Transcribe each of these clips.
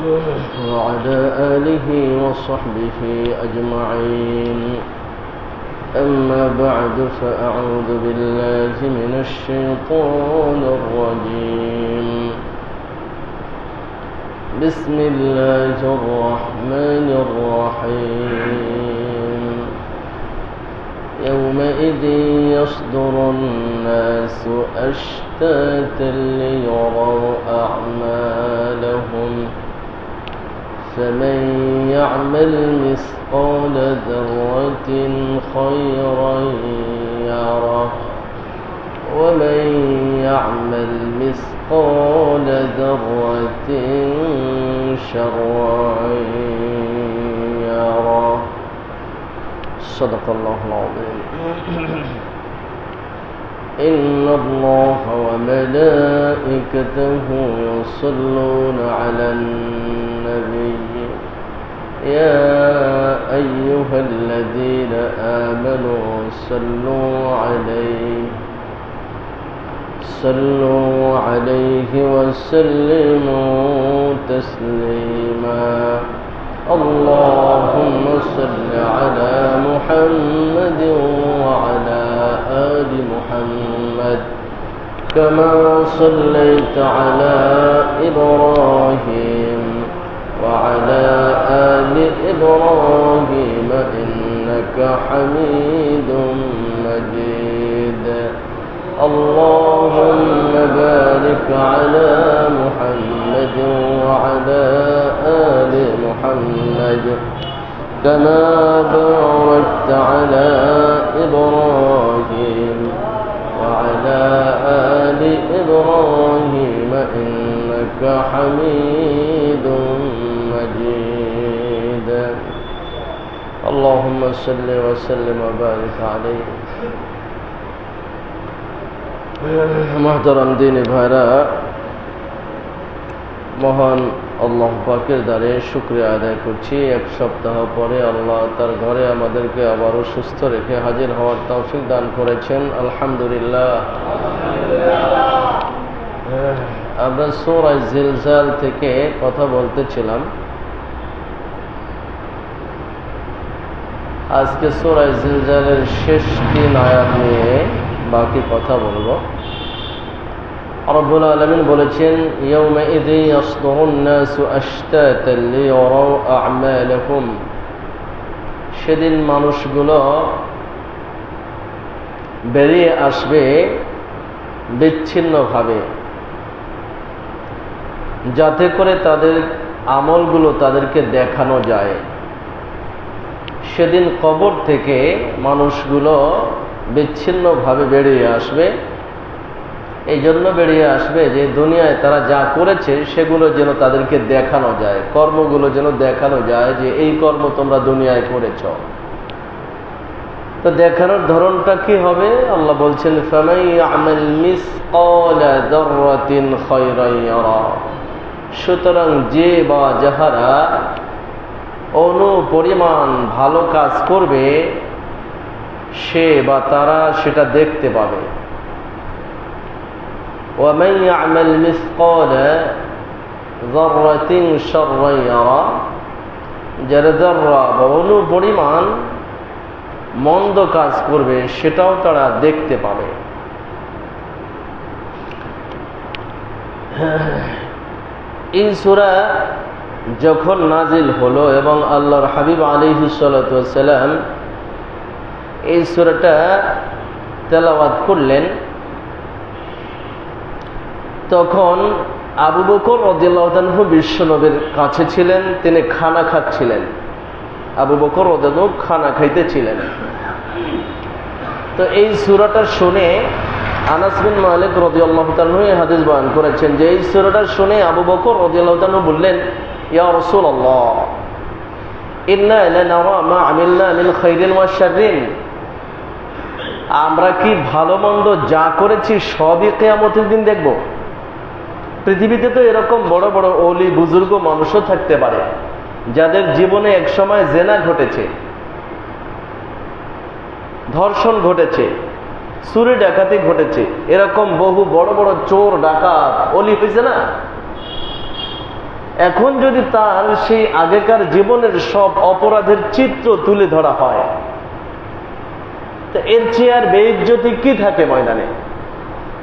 وعلى آله وصحبه أجمعين. أما بعد فأعوذ بالله من الشيطان الرجيم. بسم الله الرحمن الرحيم. يومئذ يصدر الناس أشتاتا ليروا أعمالهم فمن يعمل مثقال ذرة خيرا يره ومن يعمل مثقال ذرة شرا يره. صدق الله العظيم. إن الله وملائكته يصلون على النبي يا أيها الذين آمنوا صلوا عليه وسلموا تسليما. اللهم صل على محمد وعلى آل محمد كما صليت على إبراهيم وعلى آل إبراهيم إنك حميد مجيد. اللهم بارك على محمد وعلى آل محمد كما باركت على إبراهيم وعلى آل إبراهيم إنك حميد مجيد. اللهم صل وسلم وبارك عليه. محترم دین ভাইরা, মহান আল্লাহ পাকের দ্বারে শুকরিয়া আদায় করছি। এক সপ্তাহ পরে আল্লাহ তার ঘরে আমাদেরকে আবারও সুস্থ রেখে হাজির হওয়ার তৌফিক দান করেছেন, আলহামদুলিল্লাহ। আমরা সূরা জিলজাল থেকে কথা বলতেছিলাম। আজকে সূরা জিলজালের শেষ 3 আয়াত নিয়ে বাকি কথা বলবো। রব্বুল আলামিন বলেছেন, ইয়াউমাইযি ইয়াসদুরুন নাসু আশতাতান লিয়ারাউ আ'মালাহুম। সেদিন মানুষগুলো বেরিয়ে আসবে বিচ্ছিন্নভাবে, যাতে করে তাদের আমলগুলো তাদেরকে দেখানো যায়। সেদিন কবর থেকে মানুষগুলো বিচ্ছিন্নভাবে বেরিয়ে আসবে। এই জন্য বেরিয়ে আসবে যে দুনিয়ায় তারা যা করেছে সেগুলো যেন তাদেরকে দেখানো যায়, কর্মগুলো যেন দেখানো যায় যে এই কর্ম তোমরা দুনিয়ায় করেছ। তো দেখানোর ধরনটা কি হবে? আল্লাহ বলছেন, ফামান ইয়া'মাল মিসকালা যাররাতিন খায়রান ইয়ারা। সুতরাং যে বা যাহারা অনুপরিমাণ ভালো কাজ করবে সে বা তারা সেটা দেখতে পাবে। ومن يعمل مثقال ذرة شرا يرى। যারা যারা বা অনুপরিমাণ মন্দ কাজ করবে সেটাও তারা দেখতে পাবে। এই সূরা যখন নাজিল হলো এবং আল্লাহর হাবিব আলাইহিস সালাতু ওয়াস সালাম এই সূরাটা তেলাওয়াত করলেন, তখন আবু বকর রাদিয়াল্লাহু তাআলা বিশ্বনবীর কাছে ছিলেন। তিনি খানা খাচ্ছিলেন। আবু বকর রাদিয়াল্লাহু খানা খাইতেছিলেন। তো এই সূরাটা শুনে আনাস বিন মালিক রাদিয়াল্লাহু তাআলা এই হাদিস বয়ান করেছেন যে এই সূরাটা শুনে আবু বকর রাদিয়াল্লাহু তাআলা বললেন, ইয়া রাসূলুল্লাহ, ইন্না লানারা মা আমিলনা মিন খাইরিন ওয়া শাররিন। আমরা কি ভালো মন্দ যা করেছি সবই কিয়ামতের দিন দেখব। পৃথিবীতে তো এরকম বড় বড় ওলি বুজুর্গ মানুষও থাকতে পারে যাদের জীবনে এক সময় জেনা ঘটেছে, ধর্ষণ ঘটেছে, চুরি ডাকাতি ঘটেছে, এরকম বহু বড় বড় চোর ডাকাত ওলি হয়েছে না। এখন যদি তার সেই আগেকার জীবনের সব অপরাধের চিত্র তুলে ধরা হয়, তো এর চেয়ে আর বেইজ্জতি কি থাকে ময়দানে?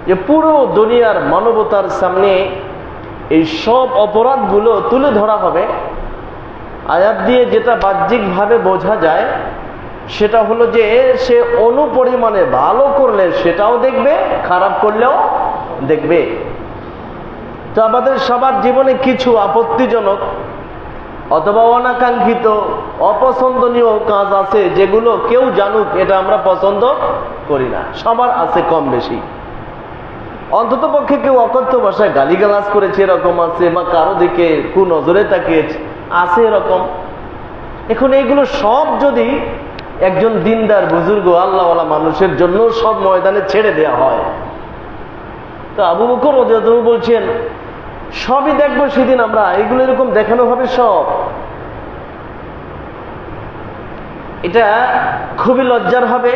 যে পুরো দুনিয়ার মানবতার সামনে এই সব অপরাধগুলো তুলে ধরা হবে। আয়াত দিয়ে যেটা বাহ্যিকভাবে বোঝা যায় সেটা হলো যে সে অনুপরিমাণে ভালো করলে সেটাও দেখবে, খারাপ করলেও দেখবে। তো আমাদের সবার জীবনে কিছু আপত্তিজনক অথবা অনাকাঙ্ক্ষিত অপছন্দনীয় কাজ আছে যেগুলো কেউ জানুক এটা আমরা পছন্দ করি না, সবার আছে কম বেশি। অন্তত পক্ষে কেউ অকথ্য ভাষায় গালিগালাজ করেছে এরকম আছে, বা কারো দিকে কুনজরে তাকিয়েছে আছে এরকম। এখন এইগুলো সব যদি একজন দিনদার বুজুর্গ আল্লাহওয়ালা মানুষের জন্য সব ময়দানে ছেড়ে দেয়া হয়, তো আবু বকর রাদিয়াল্লাহু আনহু বলছেন সবই দেখবো সেদিন আমরা, এগুলো এরকম দেখানো হবে সব। এটা খুবই লজ্জার হবে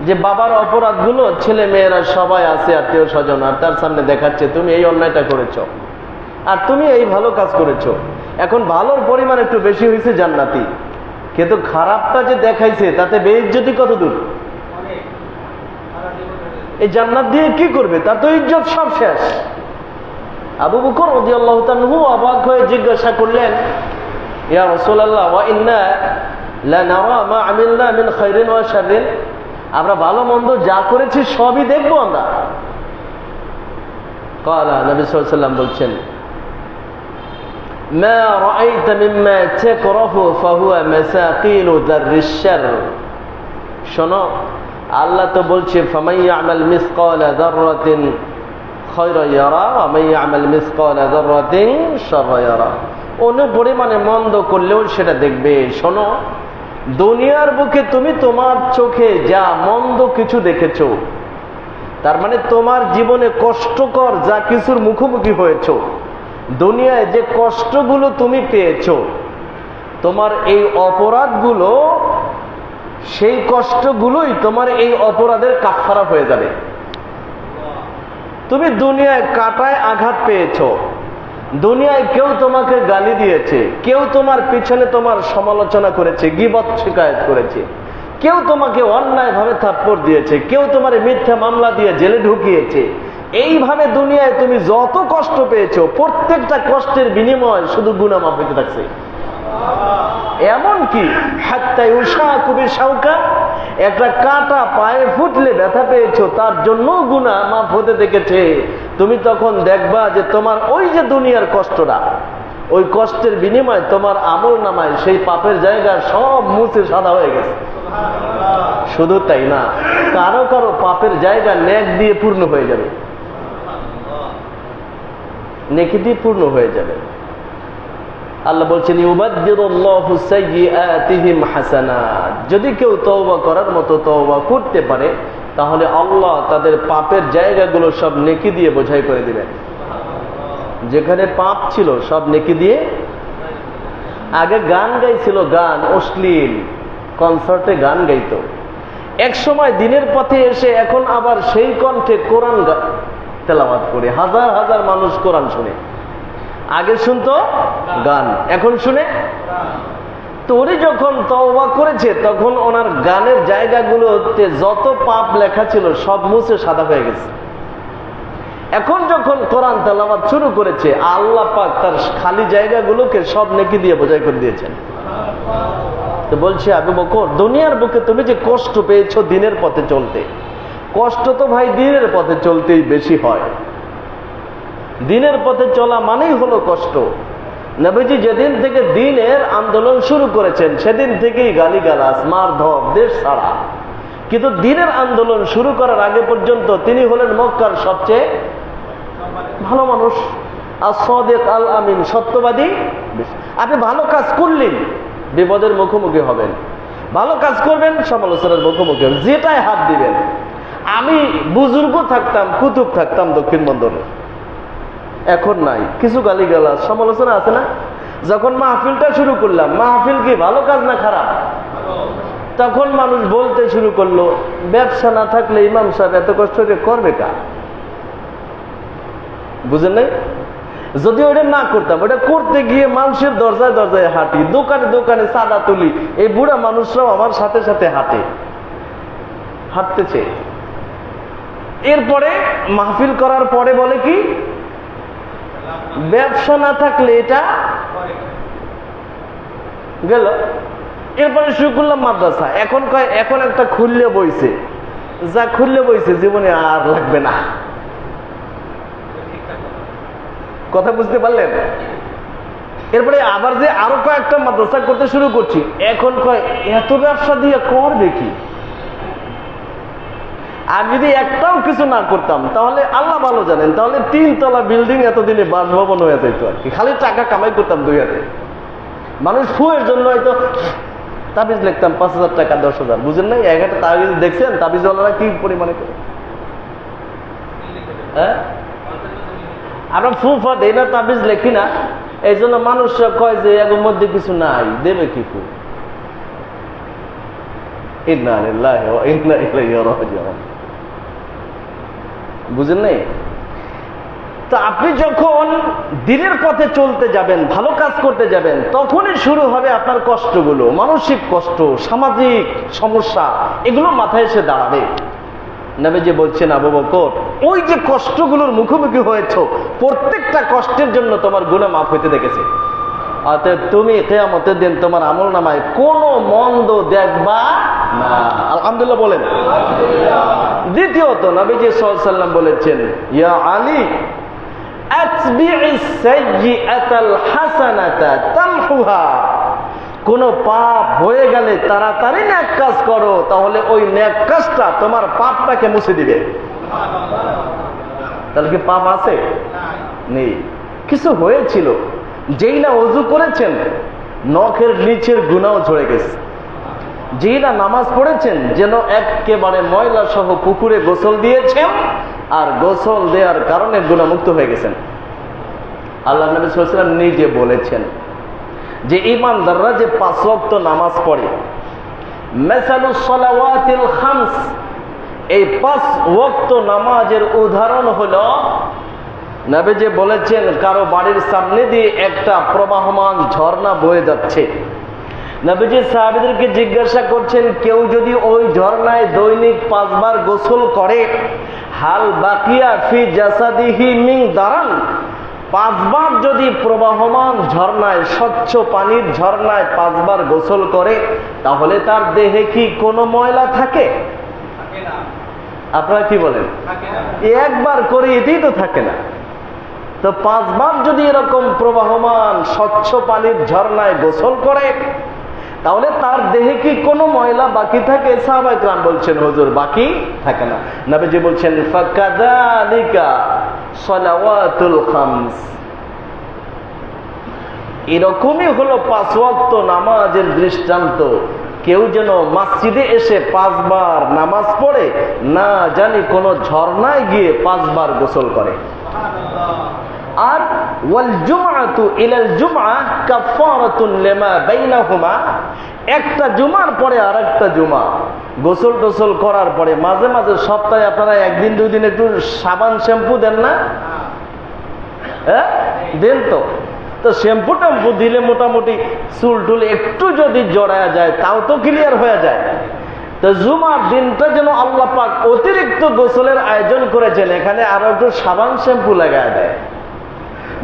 যে বাবার অপরাধগুলো ছেলে মেয়েরা সবাই আছে, আত্মীয় স্বজন, আর তার সামনে দেখাচ্ছে তুমি এই অন্যায়টা করেছো আর তুমি এই ভালো কাজ করেছো। এখন ভালোর পরিমাণ একটু বেশি হয়েছে জান্নাতি, কিন্তু খারাপটা যে দেখাইছে তাতে বেইজ্জতি কত দূর। এই জান্নাত দিয়ে কি করবে? তার তো ইজ্জত সব শেষ। আবু বকর রাদিয়াল্লাহু তাআলা অবাক হয়ে জিজ্ঞাসা করলেন, ইয়া রাসূলুল্লাহ ওয়া ইন্না লা নারা মা আমিলনা মিন খাইরিন ওয়া শাররিন, আমরা ভালো মন্দ যা করেছি সবই দেখবো আমরা। ক্বালা, নবী সাল্লাল্লাহু আলাইহি ওয়াসাল্লাম বলছেন, মা রাআইতা মিম্মা তাকরাহু ফাহুয়া মাসাকিলু যাররিশ শারর। শোনো, আল্লাহ তো বলছে ফামান ইয়ামাল মিসকালা যাররাতিন খায়রান ইয়ারা ওয়া মান ইয়ামাল মিসকালা যাররাতিন শাররান ইয়ারা। অনুপরিমাণে মন্দ করলেও সেটা দেখবে। শোনো, দুনিয়ার বুকে তুমি তোমার চোখে যা মন্দ কিছু দেখেছো, তার মানে তোমার জীবনে কষ্টকর যা কিছুর মুখোমুখি হয়েছো, দুনিয়ায় যে কষ্টগুলো তুমি পেয়েছো, তোমার এই অপরাধগুলো, সেই কষ্টগুলোই তোমার এই অপরাধের কাফারা হয়ে যাবে। তুমি দুনিয়ায় কাঁটায় আঘাত পেয়েছো, দুনিয়ায় কেউ তোমাকে গালি দিয়েছে, কেউ তোমার পিছনে তোমার সমালোচনা করেছে, গীবত শিকায়ত করেছে, কেউ তোমাকে অন্যায়ভাবে থাপ্পড় দিয়েছে, কেউ তোমার মিথ্যা মামলা দিয়ে জেলে ঢুকিয়েছে। এইভাবে দুনিয়ায় তুমি যত কষ্ট পেয়েছো, প্রত্যেকটা কষ্টের বিনিময় শুধু গুনাহ মাফ হতে থাকছে। এমনকি হাত্তা ইউশাকু বিশাওকা, একটা কাঁটা পায়ে ফুটলে ব্যথা পেয়েছো, তার জন্য গুনাহ মাফ হতে দেখেছে। তুমি তখন দেখবা যে তোমার ওই যে দুনিয়ার কষ্টটা, ওই কষ্টের বিনিময়ে তোমার আমল নামায় সেই পাপের জায়গা সব মুছে সাদা হয়ে গেছে। শুধু তাই না, কারো কারো পাপের জায়গা নেক দিয়ে পূর্ণ হয়ে যাবে, নেকি দিয়ে পূর্ণ হয়ে যাবে। আল্লাহ বলছেন ইউবাদদিরুল্লাহু সাইয়্যাতিহিম হাসানাত, যদি কেউ তওবা করার মতো তওবা করতে পারে তাহলে আল্লাহ তাদের পাপের জায়গাগুলো সব নেকি দিয়ে বোঝাই করে দিবেন। যেখানে পাপ ছিল সব নেকি দিয়ে। আগে গান গাইছিল, গান অশ্লীল, কনসার্টে গান গাইতো, এক সময় দিনের পথে এসে এখন আবার সেই কণ্ঠে কোরআন তেলাওয়াত করে হাজার হাজার মানুষ কোরআন শুনে। আগে শুনতো গান, এখন শুনে। তো উনি যখন তওবা করেছে তখন ওনার গানের জায়গাগুলোতে যত পাপ লেখা ছিল সব মুছে সাদা হয়ে গেছে। এখন যখন কোরআন তেলাওয়াত শুরু করেছে, আল্লাহ পাক তার খালি জায়গাগুলোকে সব নেকি দিয়ে বোঝাই করে দিয়েছেন। তো বলছে আবু বকর, দুনিয়ার বুকে তুমি যে কষ্ট পেয়েছো দিনের পথে চলতে, কষ্ট তো ভাই দিনের পথে চলতেই বেশি হয়। দিনের পথে চলা মানেই হলো কষ্ট। নবীজি যেদিন থেকে দিনের আন্দোলন শুরু করেছেন সেদিন থেকেই গালিগালাজ, মারধর, দেশ ছাড়া। কিন্তু দিনের আন্দোলন শুরু করার আগে পর্যন্ত তিনি হলেন মক্কার সবচেয়ে ভালো মানুষ, as-সাদিক আল-আমিন, সত্যবাদী। আপনি ভালো কাজ করলেন বিপদের মুখোমুখি হবেন, ভালো কাজ করবেন সমালোচনার মুখোমুখি হবেন, যেটাই হাত দিবেন। আমি বুজুর্গ থাকতাম, কুতুব থাকতাম দক্ষিণ বন্দরে, এখন নাই। কিছু গালিগালাজ সমালোচনা আছে না? যখন মাহফিলটা শুরু করলাম, মাহফিল কি ভালো কাজ না খারাপ? তখন মানুষ বলতে শুরু করলো, ব্যবসা না থাকলে ইমাম সাহেব এত কষ্ট করে করবে কার? বুঝেন নাই? যদি ওটা না করতাম, ওটা করতে গিয়ে মানুষের দরজায় দরজায় হাঁটি, দোকানে দোকানে চাঁদা তুলি, এই বুড়া মানুষরাও আমার সাথে সাথে হাঁটতেছে। এরপরে মাহফিল করার পরে বলে কি, ব্যবসা না থাকলে এটা গেল। এরপরে শুরু করলাম মাদ্রাসা। এখন একটা খুললে বইছে, যা খুললে বইছে জীবনে আর লাগবে না। কথা বুঝতে পারলেন? এরপরে আবার যে আরো কয়েকটা মাদ্রাসা করতে শুরু করছি, এখন এত ব্যবসা দিয়ে করবে কি? আর যদি একটাও কিছু না করতাম তাহলে আল্লাহ ভালো জানেন, তাহলে 3 তলা বিল্ডিং এতদিনে বাসভবন হয়ে যেত আর কি। খালি টাকা কামাই করতাম 2 হাতে। মানুষ ফুয়ের জন্য হয়তো তাবিজ লিখতাম 5,000 টাকা 10,000, বুঝেন না? এক একটা তাবিজ দেখছেন তাবিজওয়ালারা কি পরিমাণে করে? হ্যাঁ, আমরা ফুফা দেই না, তাবিজ লেখি না, এই জন্য মানুষরা কয় যে এর মধ্যে কিছু নাই, দেবে কি ফু। ইন্না লিল্লাহি ওয়া ইন্না ইলাইহি রাজিউন। বুঝেন নাই? তো আপনি যখন দিনের পথে চলতে যাবেন, ভালো কাজ করতে যাবেন, তখনই শুরু হবে আপনার কষ্টগুলো, মানসিক কষ্ট, সামাজিক সমস্যা, এগুলো মাথায় এসে দাঁড়াবে। নবীজি বলছেন, আবু বকর, ওই যে কষ্টগুলোর মুখোমুখি হয়েছ, প্রত্যেকটা কষ্টের জন্য তোমার গুনাহ মাফ হইতে দেখেছে। অতএব তুমি কিয়ামতের দিন তোমার আমলনামায় কোনো মন্দ দেখবা না। আলহামদুলিল্লাহ বলেন। দ্বিতীয়ত নবীজি সাল্লাল্লাহু আলাইহি ওয়াসাল্লাম বলেছেন, ইয়া আলী আতবি'is সাইয়্যাতাল হাসানাতা তামহুহা। কোন পাপ হয়ে গেলে তাড়াতাড়ি নেক কাজ করো, তাহলে ওই নেক কাজটা তোমার পাপটাকে মুছে দিবে। তাহলে কি পাপ আছে? নেই। কিছু হয়েছিল, যেই না ওযু করেছেন নখের নিচের গুনাহ ঝরে গেছে, যেই না নামাজ পড়েছেন যেন একেবারে ময়লা সহ পুকুরে গোসল দিয়েছেন, আর গোসল দেওয়ার কারণে গুনাহমুক্ত হয়ে গেছেন। আল্লাহ নবী সাল্লাল্লাহু আলাইহি ওয়াসাল্লাম নিজে বলেছেন যে ঈমানদাররা যে 5 ওয়াক্ত নামাজ পড়ে, মাসালুস সালাওয়াতিল খামস, এই 5 ওয়াক্ত নামাজের উদাহরণ হলো, নবীজি বলেছেন কারো বাড়ির সামনে দিয়ে একটা প্রবাহমান ঝর্ণা বয়ে যাচ্ছে। নবীজি সাহাবীদেরকে জিজ্ঞাসা করছেন, কেউ যদি ওই ঝর্ণায় দৈনিক 5 বার গোসল করে, হাল বাকিয়া ফি জাসাদিহি মিন দারান, 5 বার যদি প্রবাহমান ঝর্ণায়, স্বচ্ছ পানির ঝর্ণায় 5 বার গোসল করে, তাহলে তার দেহে কি কোনো ময়লা থাকে? আপনারা কি বলেন? একবার করে এতেই তো থাকে না। তো 5 বার যদি এরকম প্রবাহমান স্বচ্ছ পানির ঝর্ণায় গোসল করে, তাহলে তার দেহে কি কোনো ময়লা বাকি থাকে? সাহাবায়ে কেরাম বলছেন, হুজুর বাকি থাকে না। নবীজি বলছেন, ফাকাযালিকা সালাওয়াতুল খামস, এরকমই হলো 5 ওয়াক্ত নামাজের দৃষ্টান্ত। কেউ যেন মসজিদে এসে 5 বার নামাজ পড়ে, না জানি কোন ঝর্ণায় গিয়ে 5 বার গোসল করে। আর ওয়াল জুমআতু ইলাল জুমআ কাফারাতুন লিমা বাইনাহুমা, একটা জুমার পরে আরেকটা জুমা গোসল টোসল করার পরে মাঝে মাঝে সপ্তাহে আপনারা 1 দিন 2 দিন একটু সাবান শ্যাম্পু দেন না? হ্যাঁ দেন তো। তো শ্যাম্পু ট্যাম্পু দিলে মোটামুটি চুল টুল একটু যদি জড়ায়া যায় তাও তো ক্লিয়ার হয়ে যায়। তো জুমার দিনটা যেন আল্লাহ পাক অতিরিক্ত গোসলের আয়োজন করেছেন, এখানে আরো একটু সাবান শ্যাম্পু লাগায় দেয়।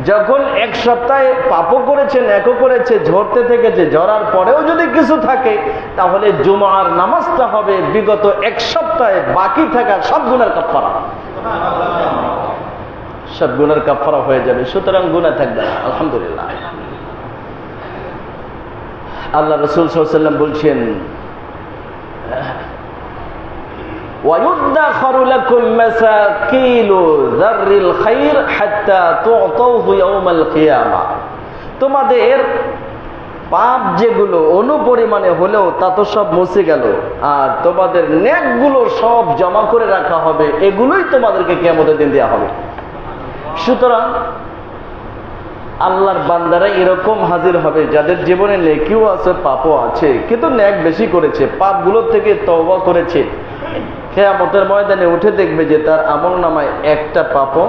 যখন 1 সপ্তাহে পাপও করেছেন, একও করেছে, ঝরতে থেকেছে, ঝরার পরেও যদি কিছু থাকে, তাহলে জুমার নামাজটা হবে বিগত 1 সপ্তাহে বাকি থাকা সব গুনার কাফারা, সব গুনার কাফারা হয়ে যাবে। সুতরাং গুনাহ থাকবে না। আলহামদুলিল্লাহ। আল্লাহ রাসূল সাল্লাল্লাহু আলাইহি ওয়াসাল্লাম বলছেন, وَيُدَّخَرُ لَكُمْ مَسَاكِيلُ ذَرِّ الْخَيْرِ حَتَّى تُعْطَوْهُ يَوْمَ الْقِيَامَةِ, তোমাদের পাপ যেগুলো অনুপরিমাণে হলেও তা তো সব মুছে গেল, আর তোমাদের নেকগুলো সব জমা করে রাখা হবে, এগুলোই তোমাদেরকে কিয়ামতের দিন দেওয়া হবে। সুতরাং আল্লাহর বান্দারা এরকম হাজির হবে যাদের জীবনে নেকিও আছে, পাপও আছে, কিন্তু নেক বেশি করেছে, পাপগুলো থেকে তওবা করেছে। কিয়ামতের ময়দানে উঠে দেখবে যে তার আমলনামায় একটা পাপও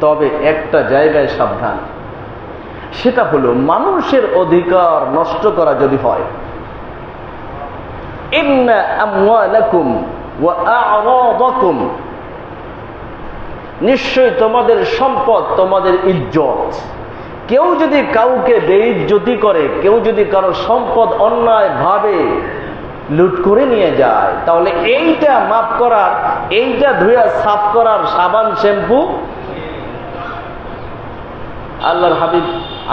তবে একটা জায়গায় সাবধান, সেটা হলো মানুষের অধিকার নষ্ট করা যদি হয়। ইন্না আমওয়ালাকুম ওয়া আ'রাদাকুম, নিশ্চয় তোমাদের সম্পদ, তোমাদের ইজ্জত, কেউ যদি কাউকে বেইজ্জতি করে, কেউ যদি কারো সম্পদ অন্যায় ভাবে লুট করে নিয়ে যায়, তাহলে এইটা মাফ করার, এইটা ধুয়া সাফ করার সাবান শ্যাম্পু আল্লাহর হাবিব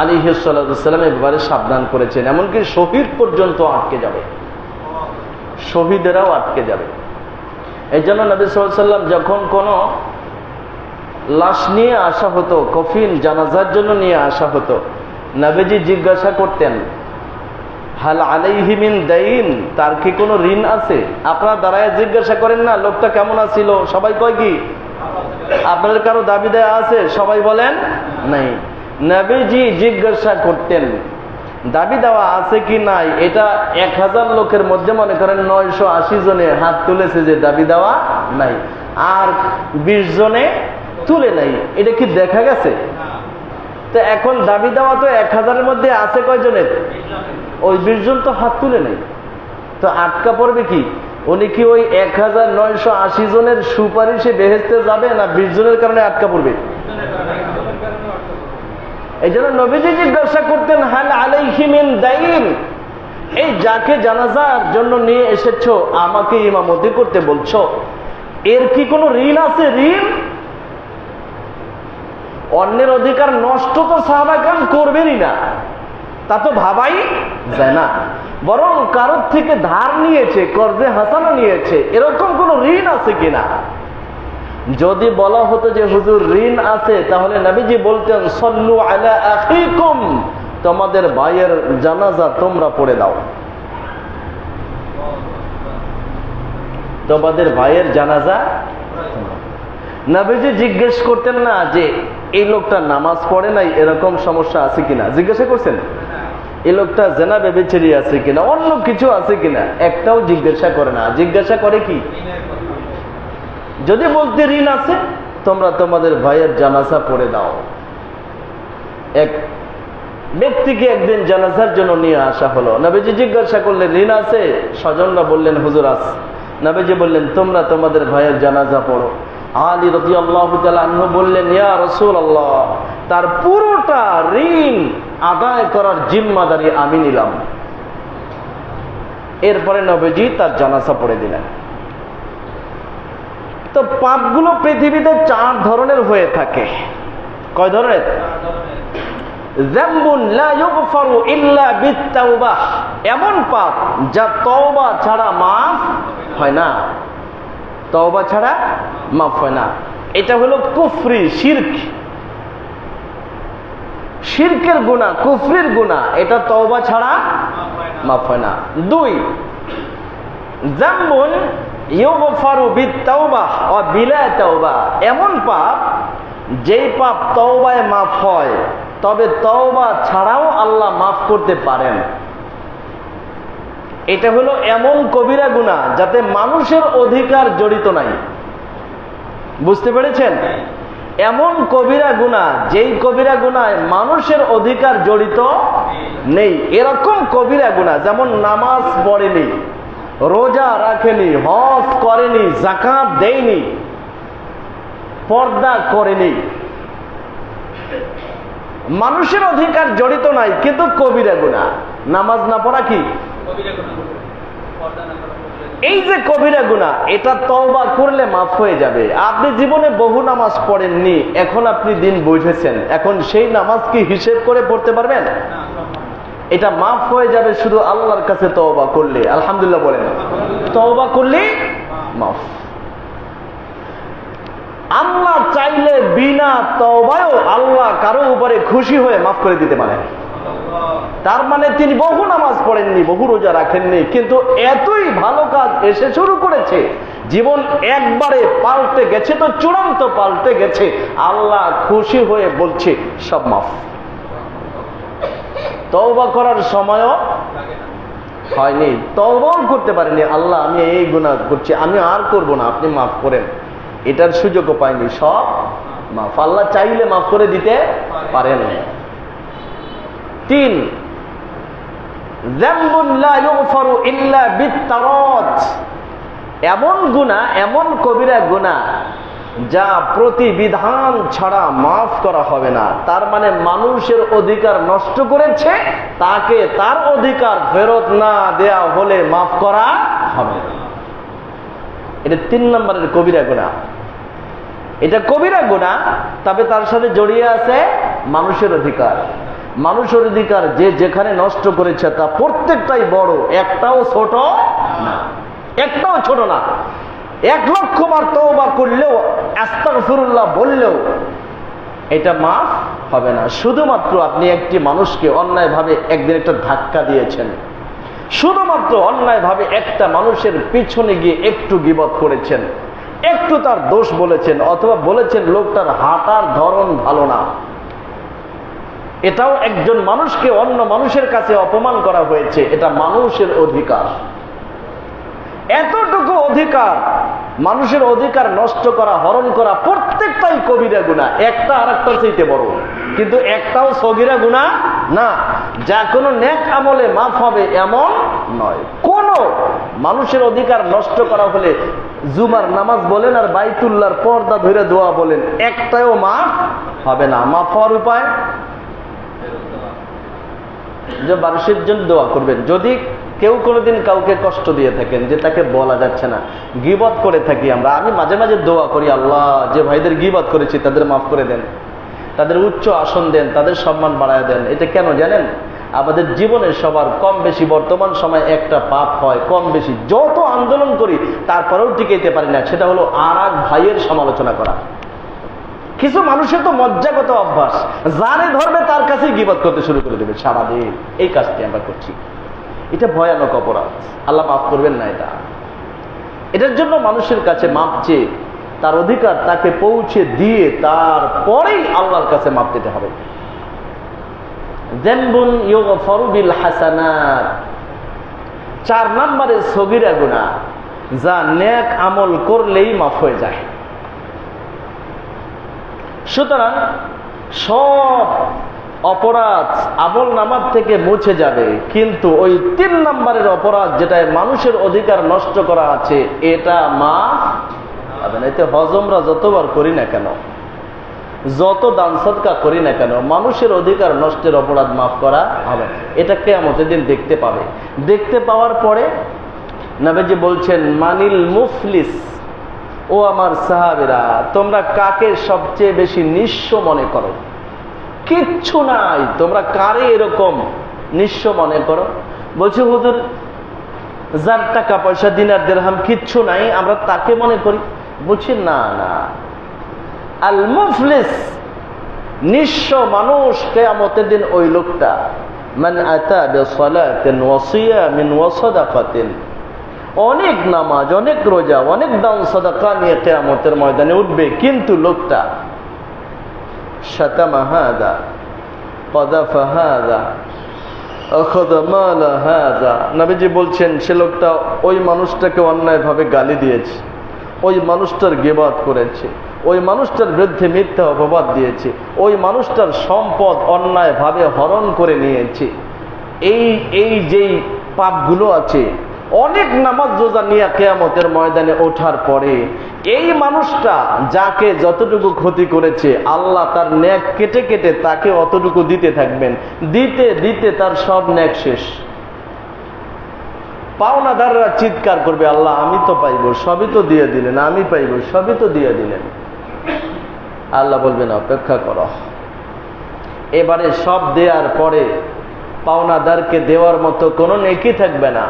আলাইহিস সালাতু ওয়াস সালাম এবারে সাবধান করেছেন। এমনকি শহীদ পর্যন্ত আটকে যাবে, শহীদেরাও আটকে যাবে। এই জন্য নবী সাল্লাল্লাহু আলাইহি ওয়াসাল্লাম যখন কোনো লাশ নিয়ে আসা হতো, কফিন জানাজার জন্য নিয়ে আসা হতো, নবীজি জিজ্ঞাসা করতেন, হাল আলাইহি মিন দাইন, তার কি কোনো ঋণ আছে? আপনারা দাঁড়ায় জিজ্ঞাসা করেন না লোকটা কেমন আছিল, সবাই কয় কি আপনাদের কারো দাবি দেয়া আছে? সবাই বলেন নাই। নবীজি জিজ্ঞাসা করতেন দাবি দেওয়া আছে কি নাই। এটা 1000 লোকের মধ্যে মনে করেন 980 জনে হাত তুলেছে যে দাবি দেওয়া নাই, আর 20 জনে তুলে নাই। এটা কি দেখা গেছে? তো এখন দাবি দেওয়া তো 1000-এর মধ্যে আছে কয়জনের? ওই 20 জন তো হাত তুলে নাই, তো আটকা পড়বে কি? উনি কি ওই 1980 জনের সুপারিশে বেহেশতে যাবে, না 20 জনের কারণে আটকা পড়বে? এই জন্য নবীজি জিজ্ঞাসা করতেন হাল আলাইহি মিন দাইন, এই যাকে জানাজার জন্য নিয়ে এসেছো, আমাকে ইমামতি করতে বলছো, এর কি কোনো ঋণ আছে? ঋণ? অন্যের অধিকার নষ্ট তো সাহাবা কেরাম করবেনই না, তা তো ভাবাই যায় না। বরং কারোর থেকে ধার নিয়েছে, কর্জে হাসানো নিয়েছে, এরকম কোন ঋণ আছে কিনা। যদি বলা হতো যে হুজুর ঋণ আছে, তাহলে নবীজি বলতেন সল্লু আলা আখিকুম, তোমাদের ভাইয়ের জানাজা তোমরা পড়ে দাও, তোমাদের ভাইয়ের জানাজা। নবীজি জিজ্ঞেস করতেন না যে এই লোকটা নামাজ পড়ে নাই, এরকম সমস্যা আছে কিনা, জিজ্ঞাসা করছেন? এই লোকটা জেনা ব্যভিচারী আছে কিনা, অন্য কিছু আছে কিনা, একটাও জিজ্ঞাসা করে না। জিজ্ঞাসা করে কি? যদি বলতে ঋণ আছে, তোমরা তোমাদের ভাইয়ের জানাজা পড়ে দাও। এক ব্যক্তিকে একদিন জানাজার জন্য নিয়ে আসা হলো, নবীজি জিজ্ঞাসা করলেন ঋণ আছে? স্বজনরা বললেন হুজুর আছে। নবীজি বললেন তোমরা তোমাদের ভাইয়ের জানাজা পড়ো। আলী রাদিয়াল্লাহু তাআলা আনহু বললেন ইয়া রাসূলুল্লাহ, তার পুরোটা ঋণ আদায় করার জিম্মাদারি আমি নিলাম। এরপরে নবীজি তার জানাজা পড়ে দিলেন। তো পাপগুলো পৃথিবীতে 4 ধরনের হয়ে থাকে। কয় ধরনের? যামবুন লা ইউগফারু ইল্লা বিত-তাওবাহ, এমন পাপ যা তওবা ছাড়া মাফ হয় না, তওবা ছাড়া মাফ হয় না। এটা হলো কুফরি, শিরক, শিরকের গুনাহ, কুফরির গুনাহ, এটা তওবা ছাড়া মাফ হয় না। 2, যামবুন ইউগফারু বিত-তাওবাহ ওয়া বিলা তাওবা, এমন পাপ যেই পাপ তওবায় মাফ হয়, তবে তওবা ছাড়াও আল্লাহ মাফ করতে পারেন। এটা হলো এমন কবিরা গুনাহ যাতে মানুষের অধিকার জড়িত নাই। বুঝতে পেরেছেন? এমন কবিরা গুনাহ যেই কবিরা গুনায় মানুষের অধিকার জড়িত নেই, এরকম কবিরা গুনাহ, যেমন নামাজ পড়েনি, রোজা রাখেনি, হজ করেনি, যাকাত দেয়নি, পর্দা করেনি, মানুষের অধিকার জড়িত নাই, কিন্তু কবিরা গুনাহ। নামাজ না পড়া কি? এই যে কবিরা গুনাহ, এটা তওবা করলে মাফ হয়ে যাবে। আপনি জীবনে বহু নামাজ পড়েননি, এখন আপনি দিন বুঝেছেন, এখন সেই নামাজ কি হিসেব করে পড়তে পারবেন? এটা মাফ হয়ে যাবে শুধু আল্লাহর কাছে তওবা করলে। আলহামদুলিল্লাহ বলেন, তওবা করলে মাফ। আল্লাহ চাইলে বিনা তওবায়ও আল্লাহ কারো উপরে খুশি হয়ে মাফ করে দিতে পারেন। তার মানে তিনি বহু নামাজ পড়েননি, বহু রোজা রাখেননি, কিন্তু এতই ভালো কাজ এসে শুরু করেছে, জীবন একবারে পাল্টে গেছে, তো চূড়ান্ত পাল্টে গেছে। আল্লাহ খুশি হয়ে বলছে সব মাফ। তওবা করার সময়ও হয়নি, তওবাও করতে পারেনি, আল্লাহ আমি এই গুনাহ করছি, আমি আর করব না, আপনি মাফ করেন, এটার সুযোগও পাইনি, সব মাফ। আল্লাহ চাইলে মাফ করে দিতে পারেন। 3, যামবুন লা ইগফারু ইল্লা বিত্তারাত, এমন গুনাহ, এমন কবিরা গুনাহ যা প্রতিবিধান ছাড়া মাফ করা হবে না। তার মানে মানুষের অধিকার নষ্ট করেছে, তাকে তার অধিকার ফেরত না দেয়া হলে মাফ করা হবে না। এটা 3 নম্বরের কবিরা গুনাহ। এটা কবিরা গুনাহ, তবে তার সাথে জড়িয়ে আছে মানুষের অধিকার। মানুষের অধিকার যে যেখানে নষ্ট করেছে তা প্রত্যেকটাই বড়, একটাও ছোট না, একটাও ছোট না। 1,00,000 বার তওবা করলেও, আস্তাগফিরুল্লাহ বললেও এটা মাফ হবে না। শুধুমাত্র আপনি একটি মানুষকে অন্যায়ভাবে একদিন একটা ধাক্কা দিয়েছেন, শুধুমাত্র অন্যায়ভাবে একটা মানুষের পিছনে গিয়ে একটু গীবত করেছেন, একটু তার দোষ বলেছেন, অথবা বলেছেন লোকটার হাঁটার ধরন ভালো না, এটাও একজন মানুষকে অন্য মানুষের কাছে অপমান করা হয়েছে, এটা মানুষের অধিকার। এতটুকু অধিকার, মানুষের অধিকার নষ্ট করা, হরণ করা, প্রত্যেকটাই কবিরা গুনাহ, একটা আরেকটার চাইতে বড়, কিন্তু একটাও সগীরা গুনাহ না, যা কোনো নেক আমলে মাফ হবে এমন নয়। কোন মানুষের অধিকার নষ্ট করা হলে জুমার নামাজ বলেন আর বাইতুল্লাহর পর্দা ধরে দোয়া বলেন, একটাও মাফ হবে না। মাফ হওয়ার উপায় যে মানুষের জন্য দোয়া করবেন। যদি কেউ কোনোদিন কাউকে কষ্ট দিয়ে থাকেন যে তাকে বলা যাচ্ছে না, গীবত করে থাকি আমরা, আমি মাঝে মাঝে দোয়া করি, আল্লাহ যে ভাইদের গীবত করেছি তাদের মাফ করে দেন, তাদের উচ্চ আসন দেন, তাদের সম্মান বাড়ায় দেন। এটা কেন জানেন? আমাদের জীবনে সবার কম বেশি বর্তমান সময় একটা পাপ হয়, কম বেশি যত আন্দোলন করি তারপরেও টিকাইতে পারি না, সেটা হলো আর এক ভাইয়ের সমালোচনা করা। কিছু মানুষের তো মজ্জাগত অভ্যাস, যারে ধরবে তার কাছেই গীবত করতে শুরু করে দেবে সারাদিন। এই কাজটি আমরা করছি, এটা ভয়ানক অপরাধ, আল্লাহ মাফ করবেন না। এটার জন্য মানুষের কাছে মাপ চেয়ে তার অধিকার তাকে পৌঁছে দিয়ে তারপরেই আল্লাহর কাছে মাপ দিতে হবে। যামবুন ইউগফারু বিল হাসানাত, 4 নম্বরে সগীরা গুনাহ, যা নেক আমল করলেই মাফ হয়ে যায়। সুতরাং সব অপরাধ আমল নামার থেকে মুছে যাবে, কিন্তু ওই 3 নম্বরের অপরাধ যেটায় মানুষের অধিকার নষ্ট করা আছে, এটা মাফ হবে না। এতে হজমরা যতবার করি না কেন, যত দান সদকা করি না কেন, মানুষের অধিকার নষ্টের অপরাধ মাফ করা হবে। এটা কিয়ামতের দিন দেখতে পাবে। দেখতে পাওয়ার পরে নবীজি বলছেন, মানিল মুফলিস, ও আমার সাহাবীরা, তোমরা কাকে সবচেয়ে বেশি নিঃস্ব মনে করো? কিচ্ছু নাই, তোমরা কারে এরকম নিঃস্ব মনে করো? বলছে হুজুর, যার টাকা পয়সা দিনার দিরহাম কিচ্ছু নাই আমরা তাকে মনে করি। বলছি না না, আল মুফলিস, নিঃস্ব মানুষ কিয়ামতের দিন ওই লোকটা, মান আতা বিসালাতিন ওয়া সিয়ামিন ওয়া সাদাকাতিন, অনেক নামাজ, অনেক রোজা, অনেক দান সাদাকা নিয়ে কিয়ামতের ময়দানে উঠবে, কিন্তু লোকটা শাতামা হাযা, কাযাফা হাযা, আখাযা মালা হাযা। নবীজি বলছেন সে লোকটা ওই মানুষটাকে অন্যায়ভাবে গালি দিয়েছে, ওই মানুষটার গীবত করেছে, ওই মানুষটার বিরুদ্ধে মিথ্যা অপবাদ দিয়েছে, ওই মানুষটার সম্পদ অন্যায়ভাবে হরণ করে নিয়েছে। এই যেই পাপগুলো আছে, অনেক নামাজ রোজা নিয়ে কিয়ামতের ময়দানে ওঠার পরে এই মানুষটা যাকে যতটুকু ক্ষতি করেছে, আল্লাহ তার নেক কেটে কেটে তাকে অতটুকু দিতে থাকবেন, দিতে দিতে তার সব নেক শেষ। পাওনাদাররা চিৎকার করবে, আল্লাহ আমি তো পাইব, সবই তো দিয়ে দিলেন, আমি পাইব, সবই তো দিয়ে দিলেন। আল্লাহ বলবেন অপেক্ষা করো, এবারে সব দেওয়ার পরে পাওনাদারকে দেওয়ার মতো কোনো নেকি থাকবে না।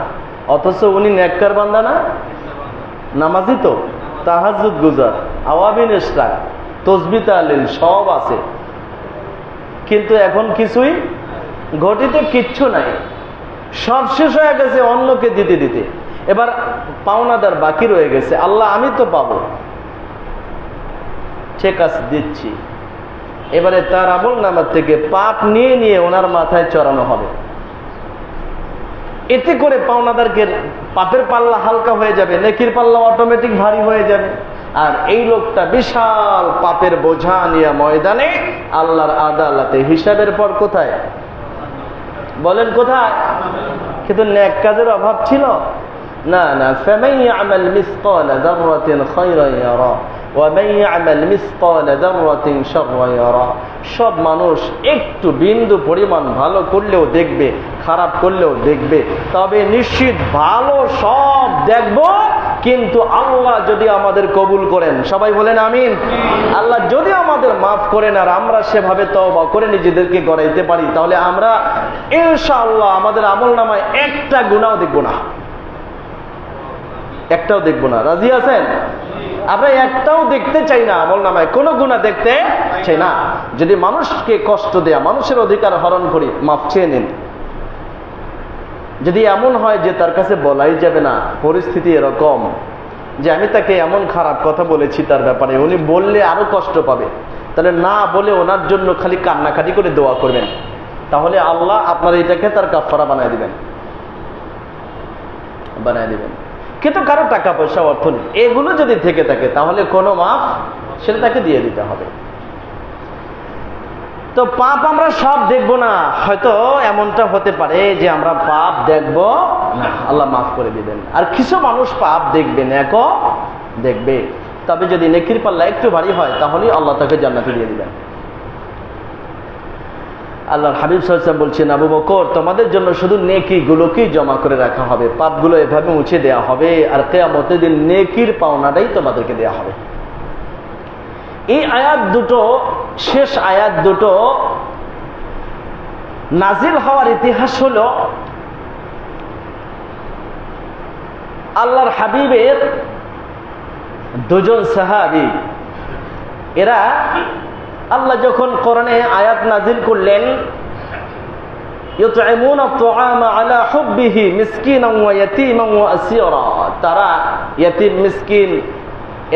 অথচ উনি নেককার বান্দা না, নামাজি তো, তাহাজ্জুদ গুজার, আওয়াবিন ইশরাক, তাসবিহ তাহলিল সব আছে, কিন্তু এখন কিছুই ঘটিতে কিচ্ছু নাই, সব শেষ হয়ে গেছে অন্যকে দিতে দিতে। এবার পাওনাদার বাকি রয়ে গেছে, আল্লাহ আমি তো পাবো, ঠিক আছে দিচ্ছি। এবারে তার আমল নামার থেকে পাপ নিয়ে নিয়ে ওনার মাথায় চড়ানো হবে। এতে করে পাওনাদারকে পাপের পাল্লা হালকা হয়ে যাবে, নেকির পাল্লা অটোমেটিক ভারী হয়ে যাবে। আর এই লোকটা বিশাল পাপের বোঝা নিয়ে ময়দানে আল্লাহর আদালতে হিসাবের পর কোথায় বলেন কোথায়? কিন্তু নেক কাজের অভাব ছিল না। না, ফামান ইয়ামাল মিসকালা যাররাতিন খায়রান ইয়ারা ওয়া মান ইয়ামাল মিসকালা যাররাতিন শাররান ইয়ারা। সব মানুষ একটু বিন্দু পরিমাণ ভালো করলেও দেখবে, খারাপ করলেও দেখবে, তবে নিশ্চিত ভালো সব দেখব। কিন্তু আল্লাহ যদি আমাদের কবুল করেন, সবাই বলেন আমিন, আল্লাহ যদি আমাদের মাফ করেন আর আমরা সেভাবে তওবা করে নিজেদেরকে গড়াইতে পারি, তাহলে আমরা ইনশাআল্লাহ আমাদের আমলনামায় একটা গুনাহও দেখব না, একটাও দেখব না। রাজি আছেন? আমরা একটাও দেখতে চাই না, আমলনামায় কোনো গুনাহ দেখতে চাই না। যদি মানুষকে কষ্ট দেয়া, মানুষের অধিকার হরণ করি, মাফ চেয়ে নিন। যদি এমন হয় যে তার কাছে বলাই যাবে না, পরিস্থিতি এরকম যে আমি তাকে এমন খারাপ কথা বলেছি তার ব্যাপারে, উনি বললে আরো কষ্ট পাবে, তাহলে না বলে ওনার জন্য খালি কান্নাকাটি করে দোয়া করবেন, তাহলে আল্লাহ আপনার এটাকে তার কাফারা বানায় দিবেন। কিন্তু কারো টাকা পয়সা অর্থ নেই, এগুলো যদি থেকে থাকে তাহলে কোনো মাফ সেটা তাকে দিয়ে দিতে হবে। তো পাপ আমরা সব দেখব না, হয়তো এমনটা হতে পারে যে আমরা পাপ দেখব না, আল্লাহ মাফ করে দিবেন। আর কিছু মানুষ পাপ দেখবে, নেকও দেখবে, তবে যদি নেকির পাল্লা একটু ভারী হয় তাহলেই আল্লাহ তাকে জান্নাতে দিয়ে দিবেন। আল্লাহর হাবিব সাল্লাল্লাহু আলাইহি ওয়াসাল্লাম বলছেন, আবু বকর, তোমাদের জন্য শুধু নেকিগুলোকেই জমা করে রাখা হবে, পাপগুলো এভাবে মুছে দেওয়া হবে, আর কিয়ামতের দিন নেকির পাওনাটাই তোমাদেরকে দেওয়া হবে। এই আয়াত দুটো, শেষ আয়াত দুটো নাজিল হওয়ার ইতিহাস হলো আল্লাহর হাবিবের দুজন সাহাবী, এরা আল্লাহ যখন কোরআনে আয়াত নাজিল করলেন, ইউতঈমুনা আত-তাআমা আলা হুব্বিহি মিসকিনান ওয়া ইয়াতীমান ওয়া আসীরা, তারা ইয়াতীম মিসকিন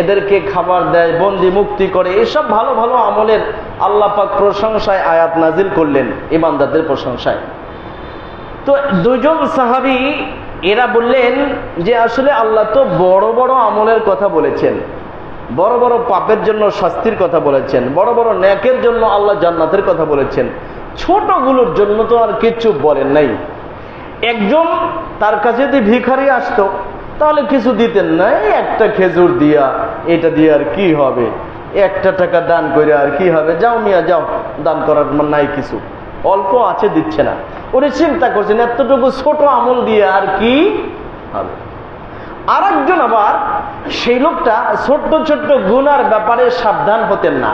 এদেরকে খাবার দেয়, বন্দি মুক্তি করে, এসব ভালো ভালো আমলের আল্লাহ পাক প্রশংসায় আয়াত নাজিল করলেন, ইমানদারদের প্রশংসায়। তো দুজন সাহাবী এরা বললেন যে আসলে আল্লাহ তো বড় বড় আমলের কথা বলেছেন, বড় বড় পাপের জন্য শাস্তির কথা বলেছেন, বড় বড় নেকের জন্য আল্লাহ জান্নাতের কথা বলেছেন, ছোটগুলোর জন্য তো আর কিচ্ছু বলেন নাই। একজন তার কাছে যদি ভিখারি আসতো তাহলে কিছু দিতেন না, একটা খেজুর দিয়া, এটা দিয়ে আর কি হবে, একটা টাকা দান করে আর কি হবে, যাও মিয়া যাও, দান করার নাই কিছু, অল্প আছে দিচ্ছে না। উনি চিন্তা করছেন এতটুকু ছোট আমল দিয়ে আর কি হবে। আরেকজন আবার, সেই লোকটা ছোট্ট ছোট্ট গুনার ব্যাপারে সাবধান হতেন না,